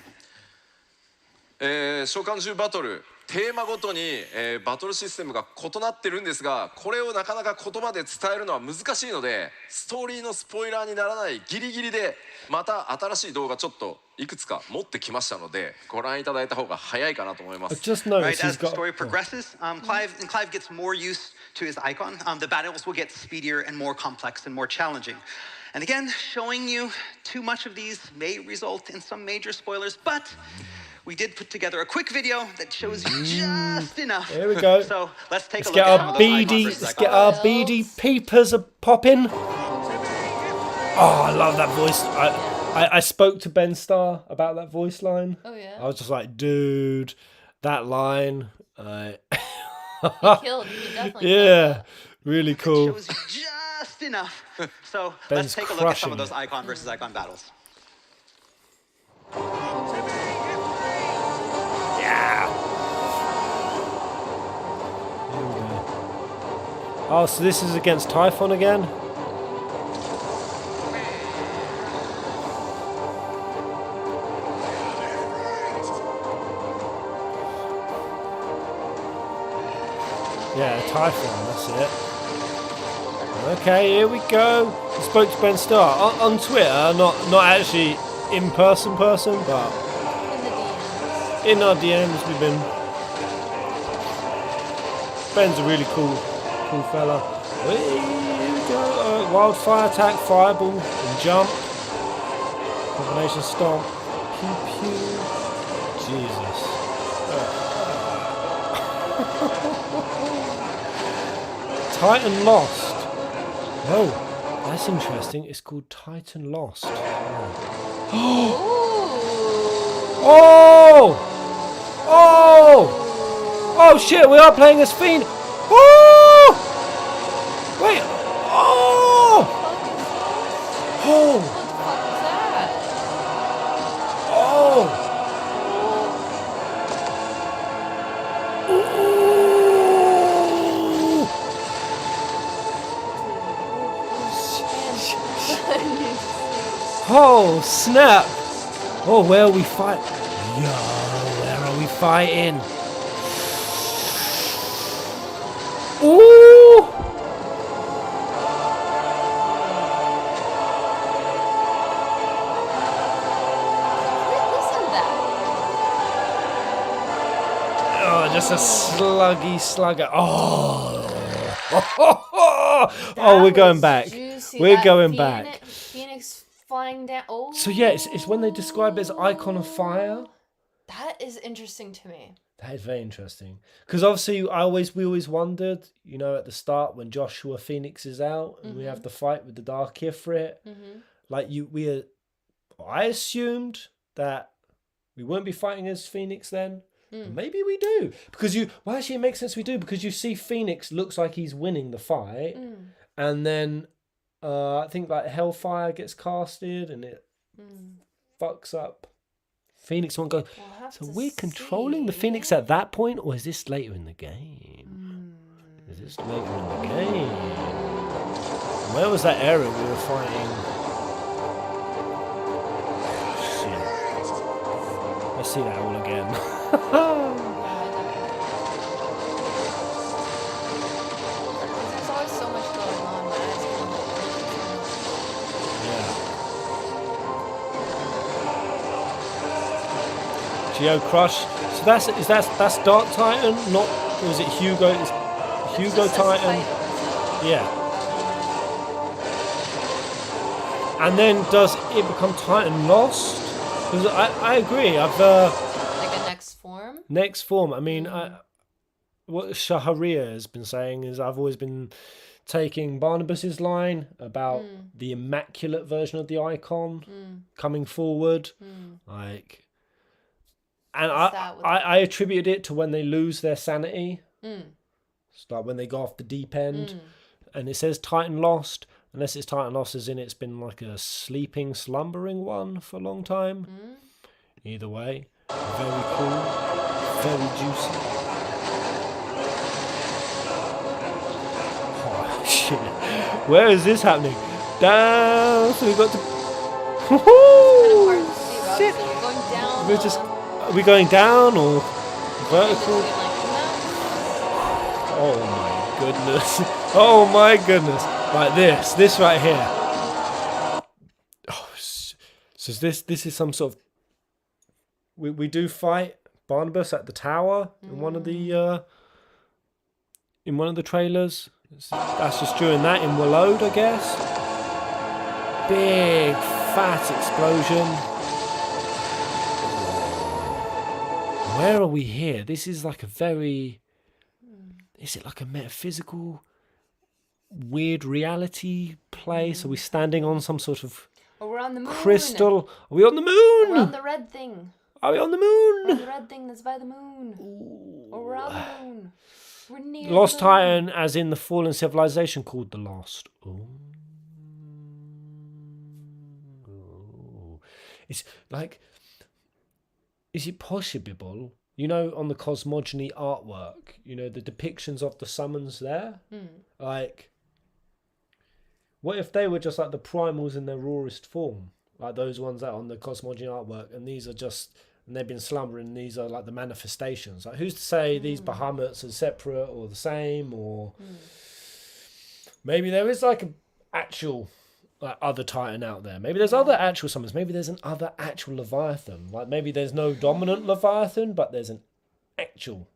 召喚獣バトルテーマごとに、バトルシステムが異なってるんですがこれをなかなか言葉で伝えるのは難しいのでストーリーのスポイラーにならないギリギリでまた新しい動画ちょっといくつか持ってきましたのでご覧いただいた方が早いかなと思いま I す just Right, noticed he's as the got. story progresses, Clive gets more used to his icon. The battles will get speedier and more complex and more challenging. And again, showing you too much of these may result in some major spoilers, but we did put together a quick video that shows you just enough. Here we go. So let's take Let's a get look at some our of those Icon beady, versus let's Icon get our battles. beady peepers a popping. Oh, I love that voice. I spoke to Ben Starr about that voice line. Oh yeah. I was just like, dude, that line. He definitely Yeah, really cool. Shows you just enough. So Ben's let's take a look at some of crushing those it. Icon versus Icon battles. Yeah. Here we go. Oh, so this is against Typhon again? Yeah, Typhon, that's it. Okay, here we go. I spoke to Ben Starr on Twitter, not actually in person, but in the DMs. in our DMs we've been. Ben's a really cool fella. Here we go. Wildfire attack, fireball, and jump. Combination stomp. Pew pew. Jesus. Titan Lost. Oh, that's interesting. It's called Titan Lost. Oh! Oh! Oh shit, we are playing as Fiend. Oh! Wait. Oh! Oh! What was that? Oh! Oh snap! Oh, where are we fight? Yo, where are we fighting? Ooh! Listen to that. Oh, just a sluggy slugger. Oh! Oh, we're going back. Juicy. We're That going back. Phoenix flying down. Oh. So yeah, it's when they describe it as Icon of Fire. That is interesting to me. That is very interesting because obviously we always wondered, you know, at the start when Joshua Phoenix is out and we have the fight with the Dark Ifrit, like I assumed that we wouldn't be fighting as Phoenix then. But maybe we do because actually it makes sense we do because you see Phoenix looks like he's winning the fight, and then I think like Hellfire gets casted and it fucks up. Phoenix won't go. So we're controlling the Phoenix at that point, or is this later in the game? Is this later in the game? Where was that area we were fighting? Shit. Let's see that all again. There's always so much going on. My eyes Yeah. Geo Crush. So that's Dark Titan, not, or is it Hugo? It's Hugo Titan. Yeah. And then does it become Titan Lost? Because I agree. like a next form. Next form. I mean, what Shaharia has been saying is I've always been taking Barnabas's line about the immaculate version of the Eikon coming forward, like, and I attributed it to when they lose their sanity. It's like when they go off the deep end, and it says Titan lost. Unless it's Titan lost as in it's been like a sleeping, slumbering one for a long time. Either way, very cool, very juicy. Oh shit! Where is this happening? Down. So we got to. Woohoo! Shit! So you're going down. We're just. Are we going down or vertical? Oh my goodness! Oh my goodness! Like this right here. Oh, so this is some sort of. We do fight Barnabas at the tower in one of the trailers. That's just during that in Willowed, I guess. Big fat explosion. Where are we here? This is like a very. Is it like a metaphysical, weird reality place? Are we standing on some sort of we're on the moon. crystal? Are we on the moon? We're on the red thing. Are we on the moon? We're on the red thing that's by the moon. Or we're on the moon. We're near Lost the moon. Titan, as in the fallen civilization called the Lost. Ooh. It's like, is it possible? You know, on the cosmogony artwork, you know, the depictions of the summons there? Like, what if they were just like the primals in their rawest form? Like those ones that are on the cosmogony artwork, and these are just, and they've been slumbering, and these are like the manifestations. Like, who's to say these Bahamut's are separate or the same, or maybe there is like an actual like other Titan out there. Maybe there's other actual summons. Maybe there's an other actual Leviathan. Like maybe there's no dominant Leviathan, but there's an actual.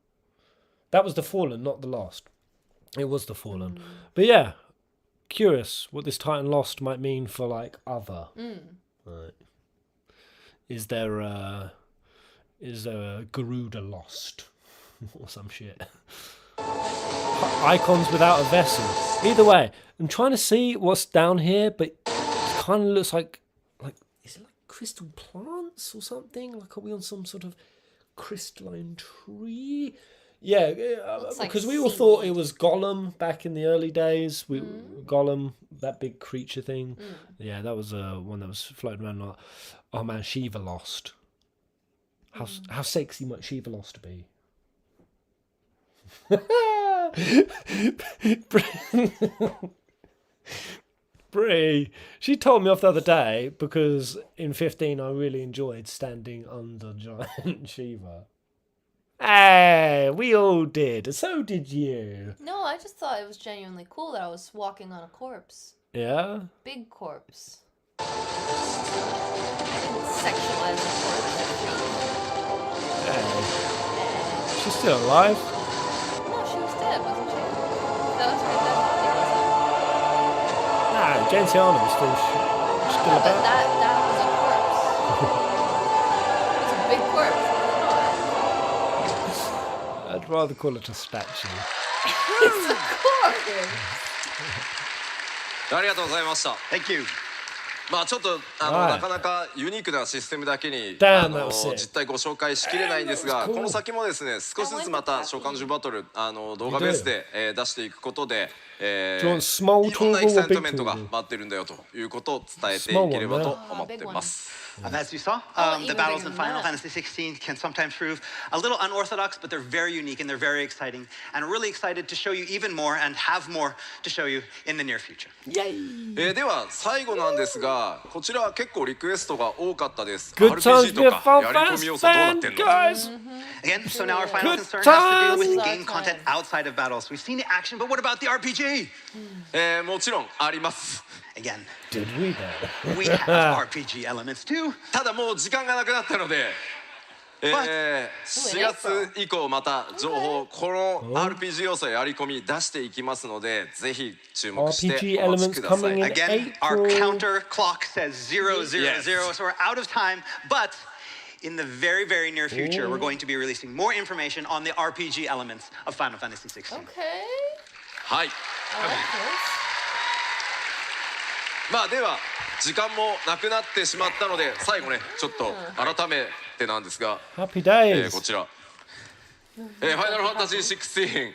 That was the Fallen, not the Lost. It was the Fallen. But yeah, curious what this Titan Lost might mean for like other. Right. Is there a Garuda Lost or some shit? Icons without a vessel. Either way, I'm trying to see what's down here, but it kind of looks like is it like crystal plants or something? Like, are we on some sort of crystalline tree? Yeah, because we all thought it was Gollum back in the early days. Gollum, that big creature thing. Yeah, that was one that was floating around. Like, oh man, Shiva lost. How sexy might Shiva lost be? Brie, she told me off the other day because in 15 I really enjoyed standing under giant Shiva. Hey, we all did. So did you. No, I just thought it was genuinely cool that I was walking on a corpse. Yeah? Big corpse. I didn't sexualize the corpse. Hey. She's still alive. No, she was dead, wasn't she? That was her dead body, wasn't it? Nah, Gentiana was still But about. that was a corpse. It was a big corpse, was it not? I'd rather call it a statue. It's a corpse! ありがとうございました Thank you. まあちょっとはいなかなかユニークなシステムだけに Damn, that was sick. 実態ご紹介しきれないんですが、 Damn, that was cool. この先もですね少しずつまた召喚獣バトル動画ベースで、出していくことで、Do you want small いろんなエ toggle キサ or イト big メントが toggle? 待ってるんだよということを伝えていければと思ってます。 As you saw, even the battles bigger in than Final that. Fantasy XVI can sometimes prove a little unorthodox, but they're very unique and they're very exciting. And we're really excited to show you even more and have more to show you in the near future. では最後なんですが、こちら結構リクエストが多かったです。 Good times RPG be a とか fun やり込み要 fast 素どうなっ fan, てんの？ guys! Again, so now our final Good concern has to do with times. game content outside of battles. We've seen the action, but what about the RPG? もちろんあります。 Again, Did we though? we have RPG elements too. ただもう時間がなくなったので、4月以降また情報この RPG 要素やり込み出していきますので、ぜひ注目して RPG お待ちくださ elements coming い in。 Again, our April. counter clock says 000, Yes. so we're out of time. But in the very, very near future, we're going to be releasing more information on the RPG elements of Final Fantasy 16. Okay. はい I like this. まあでは時間もなくなってしまったので最後ねちょっと改めてなんですが、 Happy days. こちら、ファイナルファンタジー16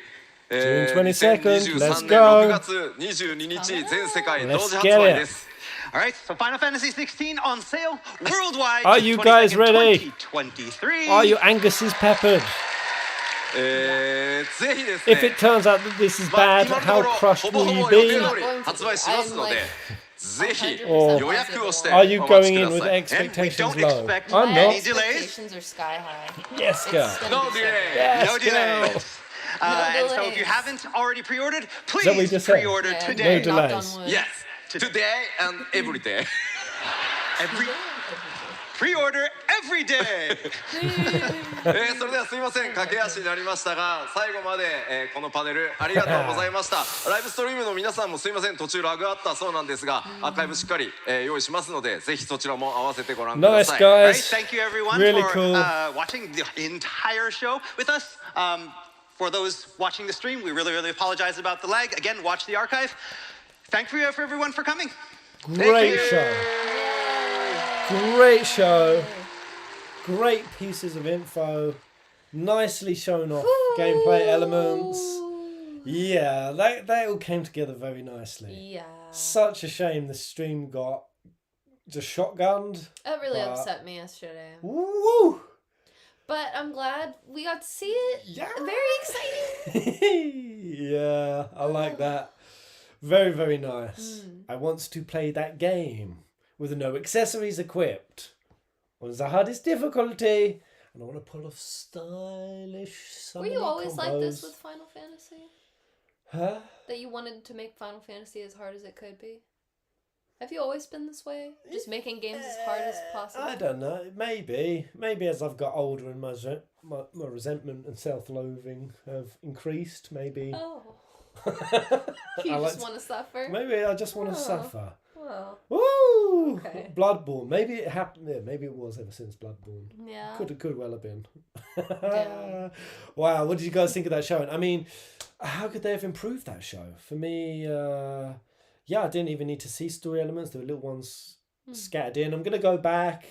June 22nd. 2023 Let's 年 go. 6月22日全世界同時発売です。 All right, so Final Fantasy 16 on sale worldwide. Are you guys ready? 2023. Are you Angus's peppered? ぜひですね。 If it turns out that this is まあ bad, 今のと how ころ crushed ほぼ will ほ you ぼ予定 be? 通り発売しますので、ぜひ 100% 予約をして Are you お待 going ち in く with ださい。 expectations And we don't low? expect I'm any not. delays. Expectations are sky high. Yes, girl. It's gonna No be so delay. good. Yes, No girl. delays. And so if you delays. haven't already pre-ordered, that what you please just said? pre-order Yeah. today. No Knock delays. on wood. Yes, today and every day. Every pre-order every day. それではすいません駆け足になりましたが最後まで、このパネルありがとうございましたライブストリームの皆さんもすいません途中ラグあったそうなんですがアーカイブしっかり、用意しますのでぜひそちらも合わせてご覧くだ Nice, さい Right, guys. thank you everyone Really for cool. Watching the entire show with us. For those watching the stream, we really, really apologize about the lag. Again, watch the archive. Thank you for everyone for coming. Great show. Great show. Great pieces of info. Nicely shown off gameplay elements. Yeah, they all came together very nicely. Yeah. Such a shame the stream got just shotgunned. That really But- upset me yesterday. Woo! But I'm glad we got to see it. Yeah. Very exciting. Yeah, I like that. Very, very nice. I want to play that game with no accessories equipped on the hardest difficulty, and I want to pull off stylish. Were you always like this combos. with Final Fantasy? Huh? That you wanted to make Final Fantasy as hard as it could be? Have you always been this way? Just making games as hard as possible? I don't know. Maybe as I've got older and my resentment and self-loathing have increased. Maybe. Oh. I You like just want to suffer? Maybe I just want to Oh. suffer. Well, Woo! Okay. Bloodborne. Maybe it happened. Yeah, maybe it was ever since Bloodborne. yeah. Could well have been. Damn. Wow, what did you guys think of that show? I mean, how could they have improved that show? For me, yeah, I didn't even need to see story elements. There were little ones scattered in. I'm gonna go back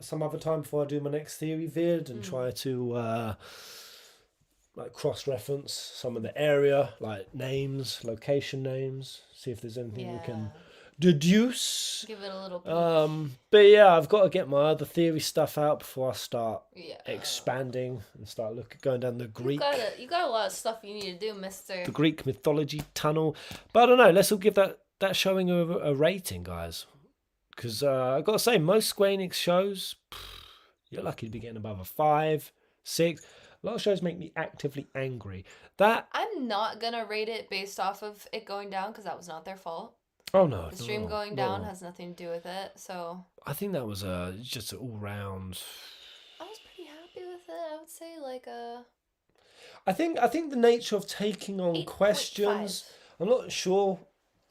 some other time before I do my next theory vid and try to like cross-reference some of the area, like names, location names, see if there's anything we can deduce. Give it a little peek. But yeah, I've got to get my other theory stuff out before I start Yeah. expanding and start going down the Greek You got a lot of stuff you need to do, mister. the Greek mythology tunnel. But I don't know. Let's all give that showing a rating, guys. Because I got to say, most Square Enix shows, you're lucky to be getting above a 5, 6. A lot of shows make me actively angry. I'm not going to rate it based off of it going down because that was not their fault. Oh no, The stream going down has nothing to do with it. So I think that was just an all-round. I was pretty happy with it. I would say like a I think the nature of taking on 8.5. questions. I'm not sure.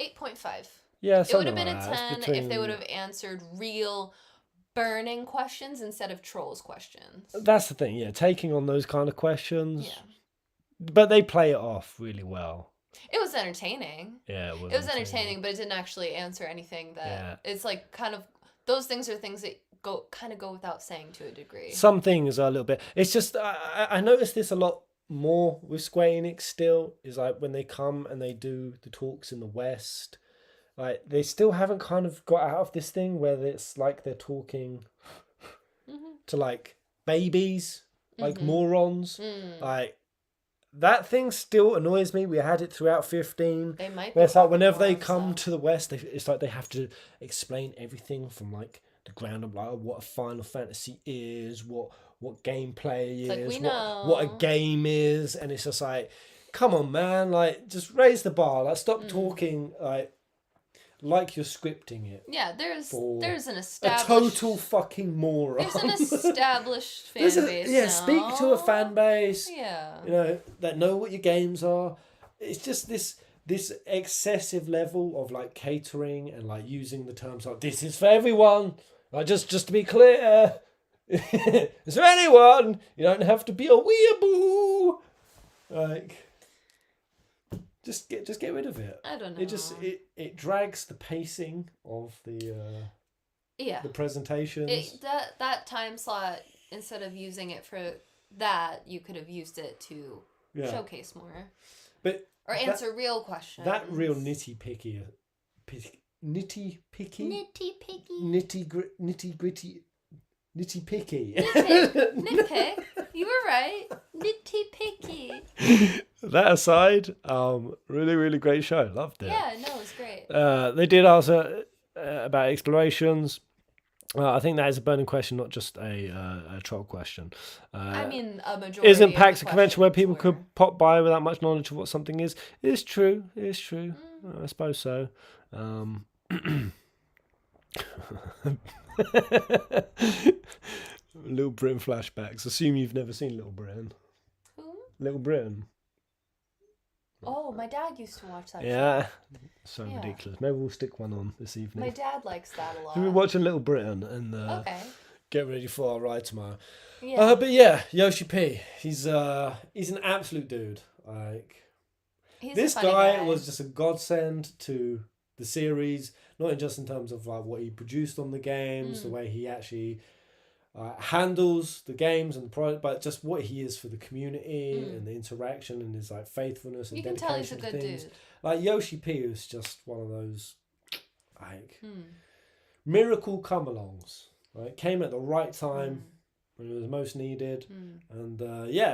8.5. Yeah, It would have something been like a that. 10 It's if they between- would have answered real burning questions instead of trolls questions. That's the thing, yeah, taking on those kind of questions. Yeah. But they play it off really well. It was entertaining. Yeah, It was entertaining, but it didn't actually answer anything that Yeah. it's like kind of those things are things that go without saying to a degree. Some things are a little bit. It's just I noticed this a lot more with Square Enix still, is like when they come and they do the talks in the West, like they still haven't kind of got out of this thing where it's like they're talking to like babies, like morons. Like that thing still annoys me. We had it throughout 15. They might Where it's like whenever they more, come so. to the West, it's like they have to explain everything from like the ground up, like what a Final Fantasy is, what gameplay like, is, we what a know. game is, and it's just like, come on, man, like just raise the bar, like stop talking like you're scripting it. Yeah, there's an A established total fucking moron. There's an established fan There's a- base. yeah, now. speak to a fan base. Yeah. You know, that know what your games are. It's just this excessive level of like catering and like using the terms like this is for everyone. Like just to be clear, Is there anyone? You don't have to be a weeaboo. Like, just get rid of it. I don't know. It drags the pacing of the presentations. That time slot, instead of using it for that, you could have used it to showcase more. Or answer real questions. That real nitty gritty. Nitty picky. Nitpick. You were right. Nitty picky. That aside, really, really great show. Loved it. Yeah, no, it was great. They did ask about explorations. I think that is a burning question, not just a troll question. I mean, a majority. Isn't of PAX a the convention where questions people were. could pop by without much knowledge of what something is? It's true. It's true. I suppose so. Little Britain flashbacks. Assume you've never seen Little Britain. Who? Little Britain. Oh, my dad used to watch that. Yeah. So Yeah. ridiculous. Maybe we'll stick one on this evening. My dad likes that a lot. We'll be watching Little Britain and Okay. get ready for our ride tomorrow. Yeah. But yeah, Yoshi-P. He's an absolute dude. Like, He's this a funny guy was just a godsend to the series, not just in terms of like what he produced on the games, the way he actually handles the games and the product, but just what he is for the community and the interaction and his like faithfulness and You can dedication tell he's a to good things. dude. Like Yoshi-P is just one of those like miracle come-alongs. Right, came at the right time when it was most needed, and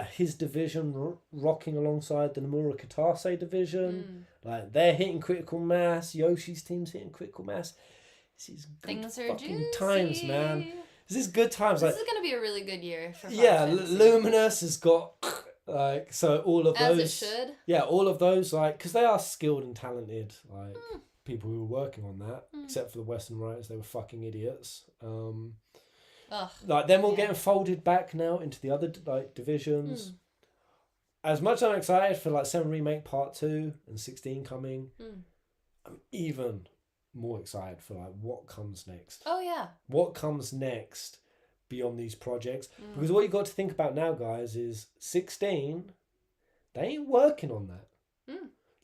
his division rocking alongside the Nomura Katase division. Like, they're hitting critical mass. Yoshi's team's hitting critical mass. This is good Things are fucking juicy. times, man. This is good times. This Like, is gonna be a really good year for Final yeah, Fantasy. Luminous has got like, so all of As those. it should. Yeah, all of those, like, because they are skilled and talented, like people who were working on that. Except for the Western writers, they were fucking idiots. Ugh. Like, them all getting folded back now into the other like divisions. As much as I'm excited for like 7 Remake Part 2 and 16 coming, I'm even more excited for like what comes next. Oh yeah. What comes next beyond these projects? Because what you got to think about now, guys, is 16. They ain't working on that.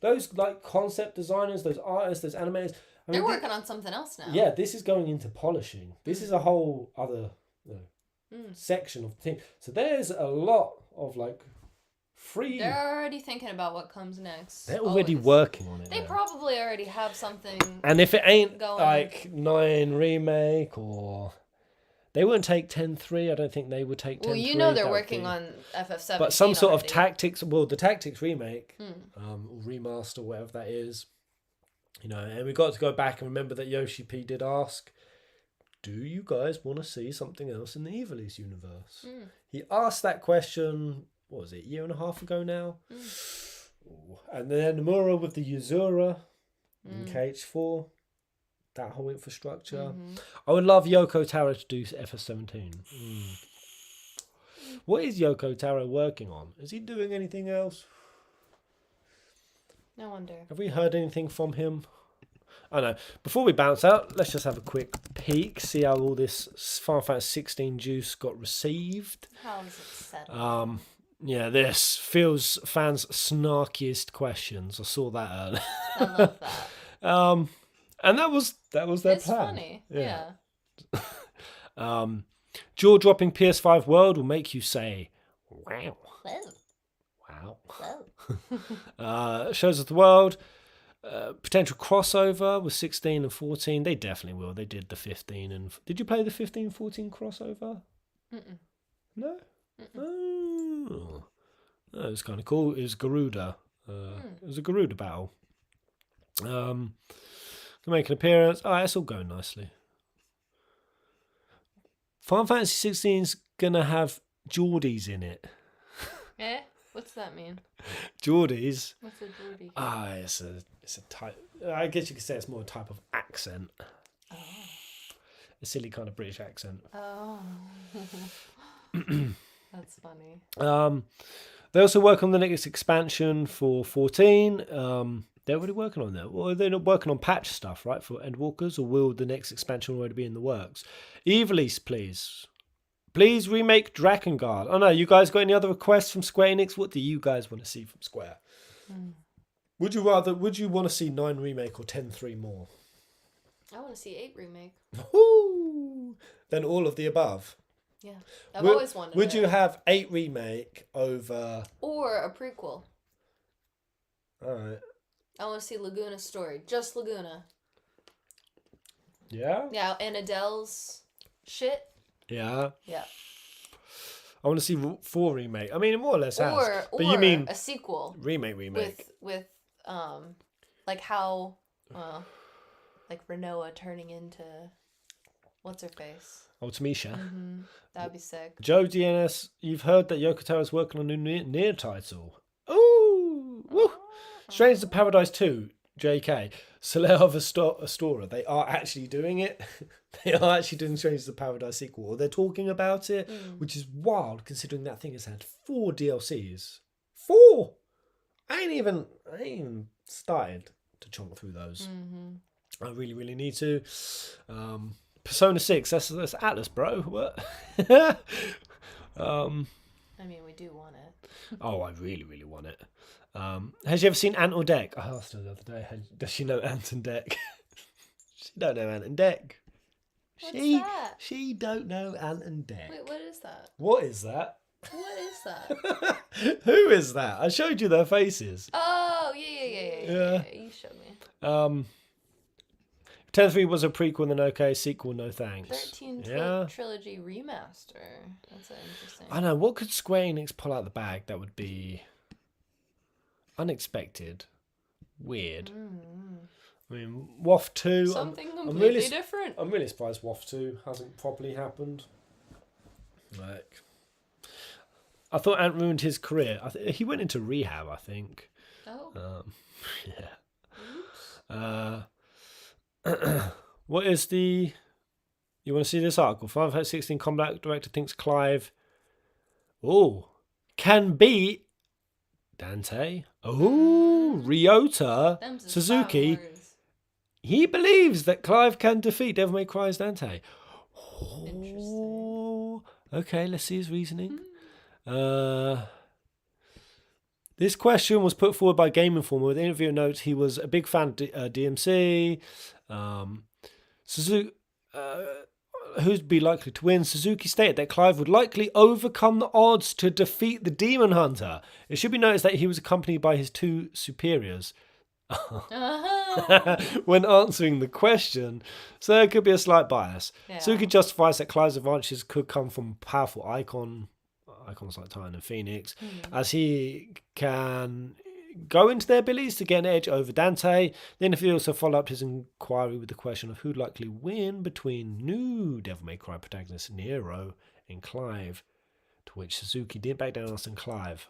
Those like concept designers, those artists, those animators. I They're mean, working on something else now. yeah, this is going into polishing. This is a whole other section of the team. So there's a lot of like free. They're already thinking about what comes next. They're already Always. working on it. They though. probably already have something. And if it ain't going. like 9 Remake or. They wouldn't take 10-3. I don't think they would take 10-3. Well, you know they're That would working be- on FF7. But some sort of already. tactics. Well, the tactics remake, or remaster, whatever that is. You know, and we got to go back and remember that Yoshi-P did ask, do you guys want to see something else in the Evilise universe? He asked that question, what was it, 1.5 years ago now? And then Nomura with the Yuzura in KH4, that whole infrastructure. I would love Yoko Taro to do FF17. What is Yoko Taro working on? Is he doing anything else? No wonder. Have we heard anything from him? I know. Before we bounce out, let's just have a quick peek, see how all this Final Fantasy 16 juice got received. How is it set? Yeah, this feels fans' snarkiest questions. I saw that earlier. I love that. And that was their It's plan. funny. Yeah. Jaw-dropping PS5 world will make you say, wow. Whoa. Wow. Shows us the world. Potential crossover with 16 and 14. They definitely will. They did the 15 and... Did you play the 15-14 crossover? No? Oh. No, it was kind of cool. It was Garuda. It was a Garuda battle. Can make an appearance. Oh, it's all going nicely. Final Fantasy 16's gonna have Geordies in it. Eh? What's that mean? Geordies. What's a Geordie? It's a type. I guess you could say it's more a type of accent. Oh. A silly kind of British accent. Oh. That's funny. They also work on the next expansion for 14. They're already working on that. Well, they're not working on patch stuff, right, for Endwalkers, or will the next expansion already be in the works? Evilise, please. Please remake Drakengard. Oh no, you guys got any other requests from Square Enix? What do you guys want to see from Square? Would you want to see 9 remake or 10-3 more? I want to see 8 remake. Woo! Then all of the above. Yeah, I've always wanted. Would it. you have 8 remake over or a prequel? All right. I want to see Laguna's story, just Laguna. Yeah. Yeah, and Adele's shit. Yeah. Yeah. I want to see 4 remake. I mean, it more or less has. Or But you mean a sequel remake? with like how like Renoa turning into what's her face? Oh, Tamisha. That'd be sick. Joe DNS, you've heard that Yoko Taro is working on a new Nier title. Ooh! Woo! Strange to Paradise 2, JK. Soleil of Astora. They are actually doing it. They are actually doing Strange to Paradise sequel. Or they're talking about it, which is wild considering that thing has had 4 DLCs. 4! I ain't even started to chomp through those. I really, really need to. Persona 6, that's Atlas, bro. What? I mean, we do want it. Oh, I really, really want it. Has she ever seen Ant or Deck? I asked her the other day, does she know Ant and Deck? She don't know Ant and Deck. What's that? She don't know Ant and Deck. Wait, what is that? What is that? What is that? Who is that? I showed you their faces. Oh, yeah. You showed me. 10-3 was a prequel, then okay. Sequel, no thanks. 13 trilogy remaster. That's interesting. I know. What could Square Enix pull out the bag that would be unexpected, weird? I mean, WoF 2. Something completely different. I'm really surprised WoF 2 hasn't properly happened. Like, I thought Ant ruined his career. He went into rehab, I think. Oh. Yeah. What is the... You want to see this article? Final Fantasy 16 combat director thinks Clive can beat Dante. Ryota Suzuki. He believes that Clive can defeat Devil May Cry's Dante. Interesting. Okay, let's see his reasoning. This question was put forward by Game Informer with interview notes. He was a big fan of DMC. Suzuki, who'd be likely to win? Suzuki stated that Clive would likely overcome the odds to defeat the Demon Hunter. It should be noticed that he was accompanied by his 2 superiors when answering the question, so there could be a slight bias. Suzuki justifies that Clive's advantages could come from powerful icons like Titan and Phoenix, as he can go into their abilities to get an edge over Dante. The interview also followed up his inquiry with the question of who'd likely win between new Devil May Cry protagonist Nero and Clive, to which Suzuki didn't back down, asking Clive.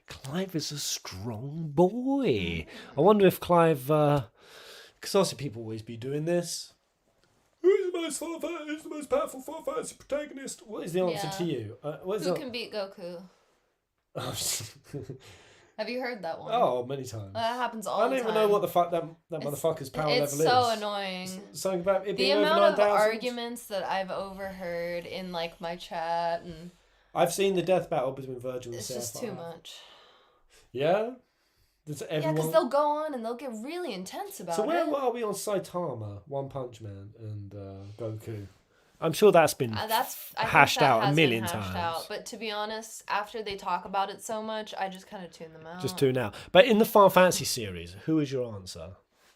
Clive is a strong boy. I wonder if Clive, because obviously people always be doing this. Who's the most powerful Final Fantasy protagonist? What is the answer to you? Who can beat Goku? Have you heard that one? Oh, many times. That happens all the time. I don't even know what the fuck that motherfucker's power level is. It's so annoying. Something about it the being amount over of 9,000? arguments that I've overheard in like my chat, and I've seen the death battle between Virgil and it's Sapphire. just too much. Yeah? Yeah, because they'll go on and they'll get really intense about it. So where are we on Saitama, One Punch Man, and Goku? I'm sure that's been hashed out a million times. But to be honest, after they talk about it so much, I just kind of tune them out. Just tune out. But in the Final Fantasy series, who is your answer?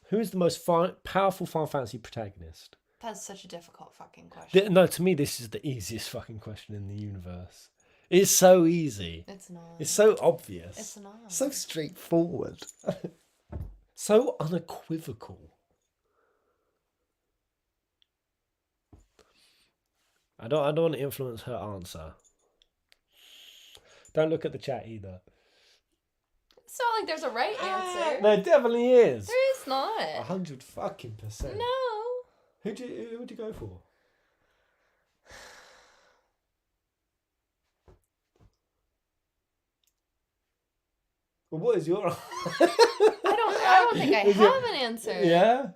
Who is the most powerful Final Fantasy protagonist? That's such a difficult fucking question. No, to me, this is the easiest fucking question in the universe. It's so easy. It's not. It's so obvious. It's not. So straightforward. So unequivocal. I don't want to influence her answer. Don't look at the chat either. It's not like there's a right answer. There definitely is. There is not. 100%. No. Who'd you go for? Well, what is your? I don't think I have an answer. Yeah.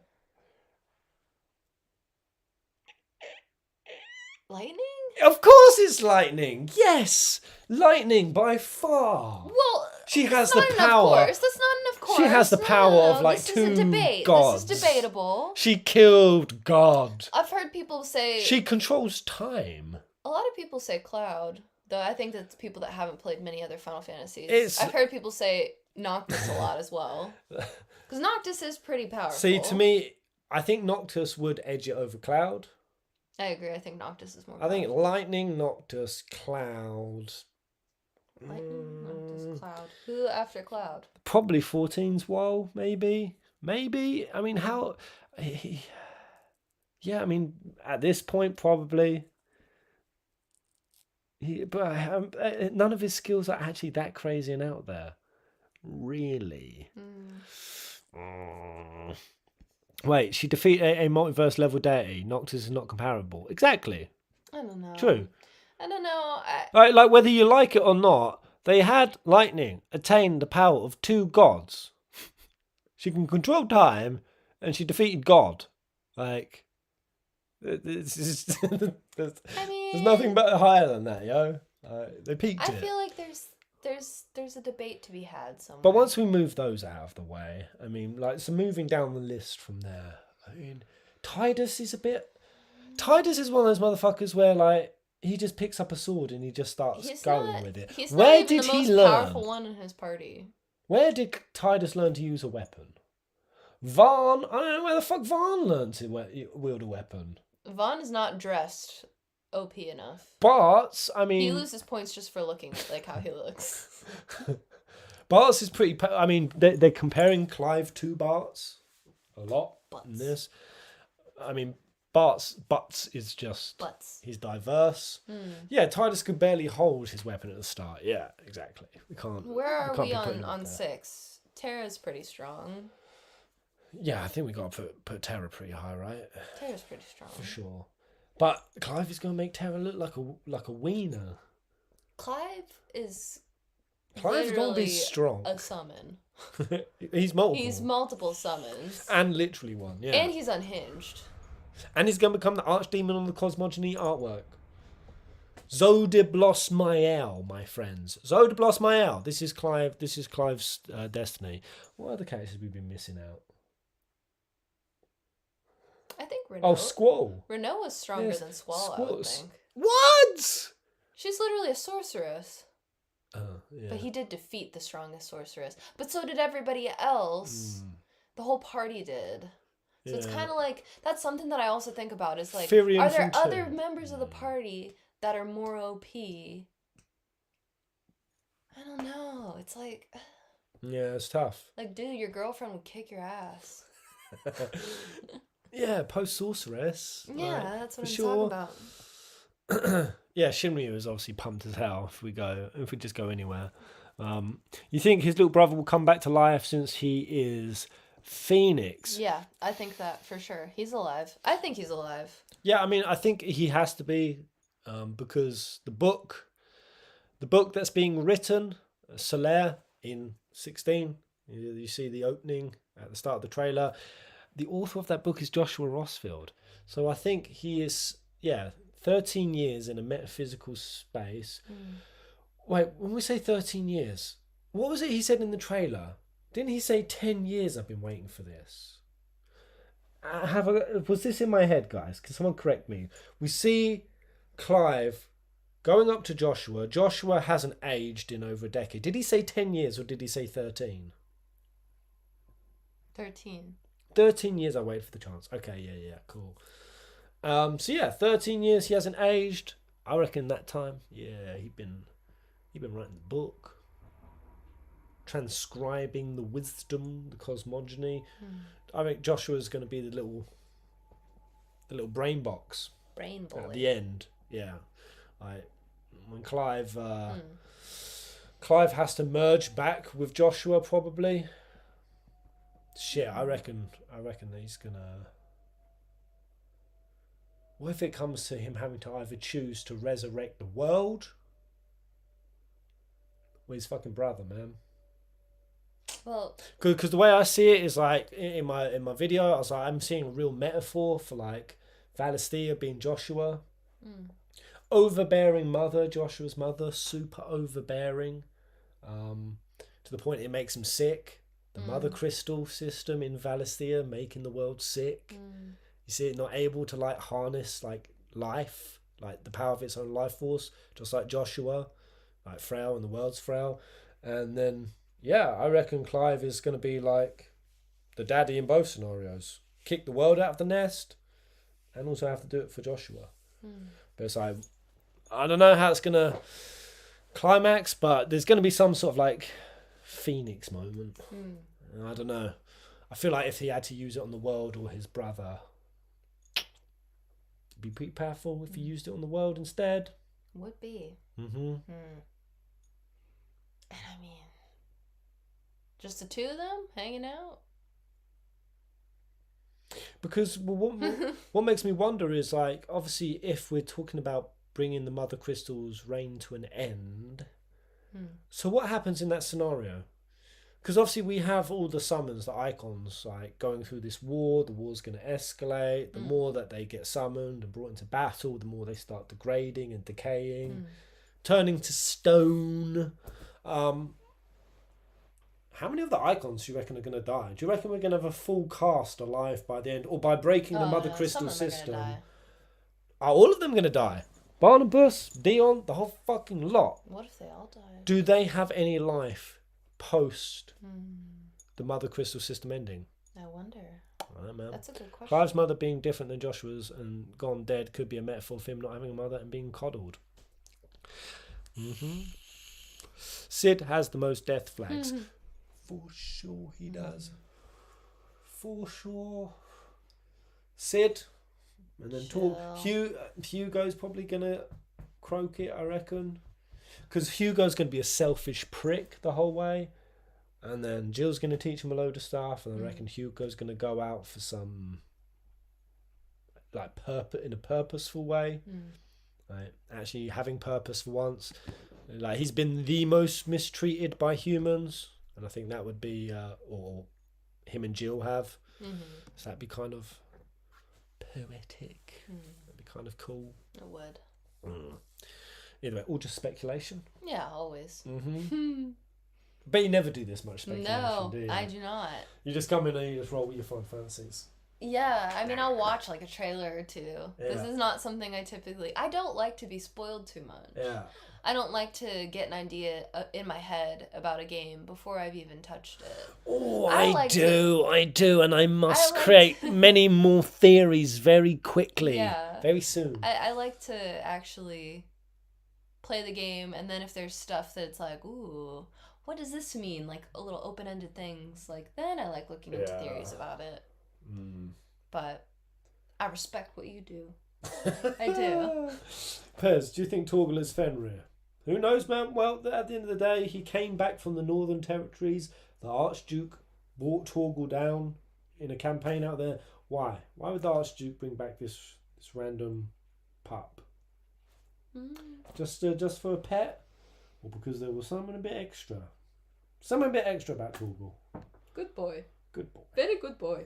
Lightning? Of course it's lightning. Yes, lightning by far. Well, She has that's the not enough power. course. That's not enough course. She has the power of like this two is a debate. gods. This is debatable. She killed God. I've heard people say She controls time. a lot of people say Cloud, though I think that's people that haven't played many other Final Fantasies. It's- I've heard people say Noctis a lot as well. Because Noctis is pretty powerful. See, to me, I think Noctis would edge it over Cloud. I agree. I think Noctis is more I think powerful. Lightning, Noctis, Cloud. Lightning, Noctis, Cloud. Who after Cloud? Probably 14's WoW, maybe. Maybe. I mean, how... Yeah, I mean, at this point, probably. But none of his skills are actually that crazy and out there. Really. Wait, she defeated a multiverse level deity. Noctis is not comparable. Exactly. I don't know. True. I don't know. Like whether you like it or not, they had Lightning attain the power of two gods. She can control time, and she defeated God. Like, there's nothing but higher than that, yo. They peaked I it. feel like there's a debate to be had somewhere. But once we move those out of the way, I mean, like, so moving down the list from there, I mean, Tidus is Tidus is one of those motherfuckers where, like, he just picks up a sword and he just starts going with it. He's Where not even did the he most learn? powerful one in his party. Where did Tidus learn to use a weapon? Vaughn, I don't know where the fuck Vaughn learned to wield a weapon. Vaughn is not dressed OP enough. Bart's, I mean... He loses points just for looking like how he looks. Bart's is pretty... I mean, they're comparing Clive to Bart's a lot in this. I mean, Bart's butts is just... Butts. He's diverse. Yeah, Tidus could barely hold his weapon at the start. Yeah, exactly. We can't... Where are can't we be putting him on up there. 6? Terra's pretty strong. Yeah, I think we got to put Terra pretty high, right? Terra's pretty strong. For sure. But Clive is going to make Terra look like a wiener. Clive is Clive's going to be literally strong. a summon. He's multiple. He's multiple summons. And literally one, yeah. And he's unhinged. And he's going to become the archdemon on the Cosmogony artwork. Zodiblos-Mael, my friends. Zodiblos-Mael. This is Clive's destiny. What other characters have we been missing out? I think Renault. Oh, Squall. Renault was stronger Yes, than Squall, I would think. What? She's literally a sorceress. Oh, yeah. But he did defeat the strongest sorceress. But so did everybody else. The whole party did. So it's Yeah. kind of like, that's something that I also think about is like, Firion are there from other two. members of the party that are more OP? I don't know. It's like, Yeah, it's tough. dude, your girlfriend would kick your ass. Yeah, post-sorceress. Yeah, like, that's what for I'm sure. talking about. Yeah, Shinryu is obviously pumped as hell if we just go anywhere. You think his little brother will come back to life since he is Phoenix? Yeah, I think that for sure. He's alive. I think he's alive. Yeah, I mean, I think he has to be because the book that's being written, Solaire in 16, you see the opening at the start of the trailer. The author of that book is Joshua Rossfield. So I think he is, 13 years in a metaphysical space. Wait, when we say 13 years, what was it he said in the trailer? Didn't he say 10 years I've been waiting for this? Was this in my head, guys? Can someone correct me? We see Clive going up to Joshua. Joshua hasn't aged in over a decade. Did he say 10 years or did he say 13? 13. 13 years I waited for the chance. Okay, yeah, cool. 13 years he hasn't aged. I reckon that time, he'd been writing the book, transcribing the wisdom, the cosmogony. I think Joshua's going to be the little brain box Brain boy. at the end. Yeah, like when Clive has to merge back with Joshua probably. Shit, I reckon he's gonna. What if it comes to him having to either choose to resurrect the world or his fucking brother, man? Well, Because the way I see it is like in my video, I was like, I'm seeing a real metaphor for like Valisthea being Joshua. overbearing mother, Joshua's mother, super overbearing, to the point it makes him sick. The mother crystal system in Valisthea making the world sick. You see it not able to like harness like life, like the power of its own life force, just like Joshua, like frail and the world's frail. And then yeah, I reckon Clive is going to be like the daddy in both scenarios. Kick the world out of the nest and also have to do it for Joshua. But it's like, I don't know how it's going to climax, but there's going to be some sort of like Phoenix moment. I don't know. I feel like if he had to use it on the world or his brother, it'd be pretty powerful if he used it on the world instead. Would be. Mm-hmm. And I mean, just the two of them hanging out? Because what makes me wonder is like, obviously, if we're talking about bringing the Mother Crystal's reign to an end, so what happens in that scenario? Because obviously we have all the summons, the Eikons, like going through this war. The war's going to escalate. The more that they get summoned and brought into battle, the more they start degrading and decaying, turning to stone. How many of the Eikons do you reckon are going to die? Do you reckon we're going to have a full cast alive by the end? Or by breaking the Mother Crystal system? Are all of them going to die? Barnabas, Dion, the whole fucking lot. What if they all died? Do they have any life post the Mother Crystal system ending? I wonder. I don't know, man. That's a good question. Clive's mother being different than Joshua's and gone dead could be a metaphor for him not having a mother and being coddled. Sid has the most death flags. For sure he does. For sure. Sid. And then Hugo's probably going to croak it, I reckon. Because Hugo's going to be a selfish prick the whole way. And then Jill's going to teach him a load of stuff. And I reckon Hugo's going to go out for some, like, in a purposeful way. Like, actually having purpose for once. Like, he's been the most mistreated by humans. And I think that would be, or him and Jill have. So that'd be kind of poetic. That'd be kind of cool. It would. Either way, all just speculation. Yeah, always. But you never do this much speculation, No, do you? I do not. You just come in and you just roll with your fun fancies. Yeah, I mean, I'll watch like a trailer or two. Yeah. This is not something I typically... I don't like to be spoiled too much. Yeah. I don't like to get an idea in my head about a game before I've even touched it. Oh, I do, and I must create many more theories very quickly. Yeah. Very soon. I like to actually play the game, and then if there's stuff that's like, ooh, what does this mean? Like a little open-ended things, like then I like looking into theories about it. But I respect what you do. I do. Pez, do you think Torgal is Fenrir? Who knows, man? Well, at the end of the day, he came back from the Northern Territories. The Archduke brought Torgal down in a campaign out there. Why? Why would the Archduke bring back this random pup? Just for a pet? Or because there was something a bit extra? Something a bit extra about Torgal. Good boy. Good boy. Very good boy.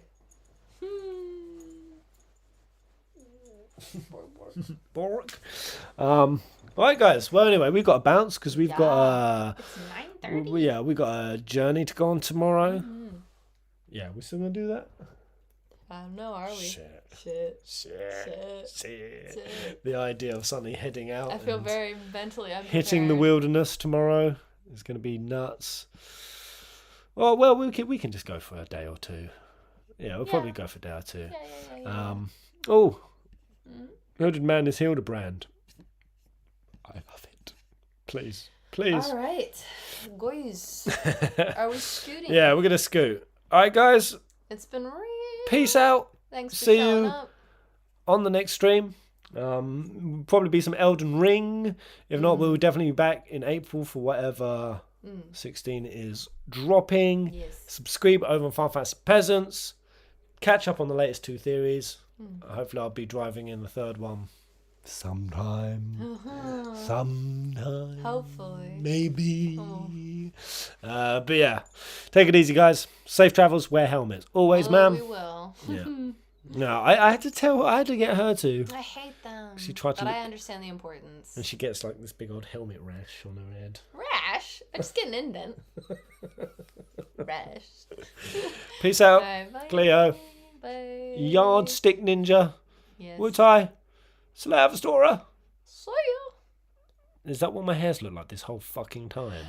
Bork. Alright guys, well anyway, we've got to bounce because we've got It's 9:30. yeah, we got a journey to go on tomorrow. Yeah, we're still gonna do that? I don't know, are we? Shit. Shit. The idea of suddenly heading out I feel and very mentally unprepared. hitting the wilderness tomorrow is gonna be nuts. Well, we can just go for a day or two. Yeah, we'll probably go for a day or two. Yeah. Hooded Man is Hildebrand. I love it. Please. All right, guys. Are we scooting? Yeah, we're gonna scoot. All right, guys. It's been real. Peace out. Thanks for See showing you up. on the next stream. Probably be some Elden Ring. If not, we'll definitely be back in April for whatever 16 is dropping. Yes. Subscribe over on Final Fantasy Peasants. Catch up on the latest 2 theories. Hopefully I'll be driving in the 3rd one sometime. Sometime. Hopefully. Maybe. But yeah, take it easy, guys. Safe travels. Wear helmets. Always, Well, ma'am. we will. Yeah. No, I had to tell her, I had to get her to. I hate them. She tried to but look- I understand the importance. And she gets like this big old helmet rash on her head. Rash? I just get an indent. Rash. Peace out, Alright, bye. Cleo. Bye. Yardstick ninja. Yes. Wutai. Slavstora. See ya. Is that what my hair's looked like this whole fucking time?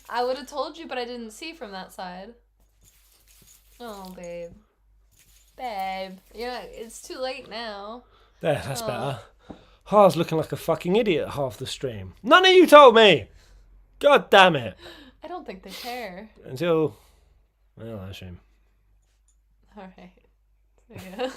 I would have told you, but I didn't see from that side. Oh, babe. Babe. Yeah, it's too late now. There, that's better. Oh, I was looking like a fucking idiot half the stream. None of you told me! God damn it. I don't think they care. Until... Well, that's a shame. Alright. So, yeah.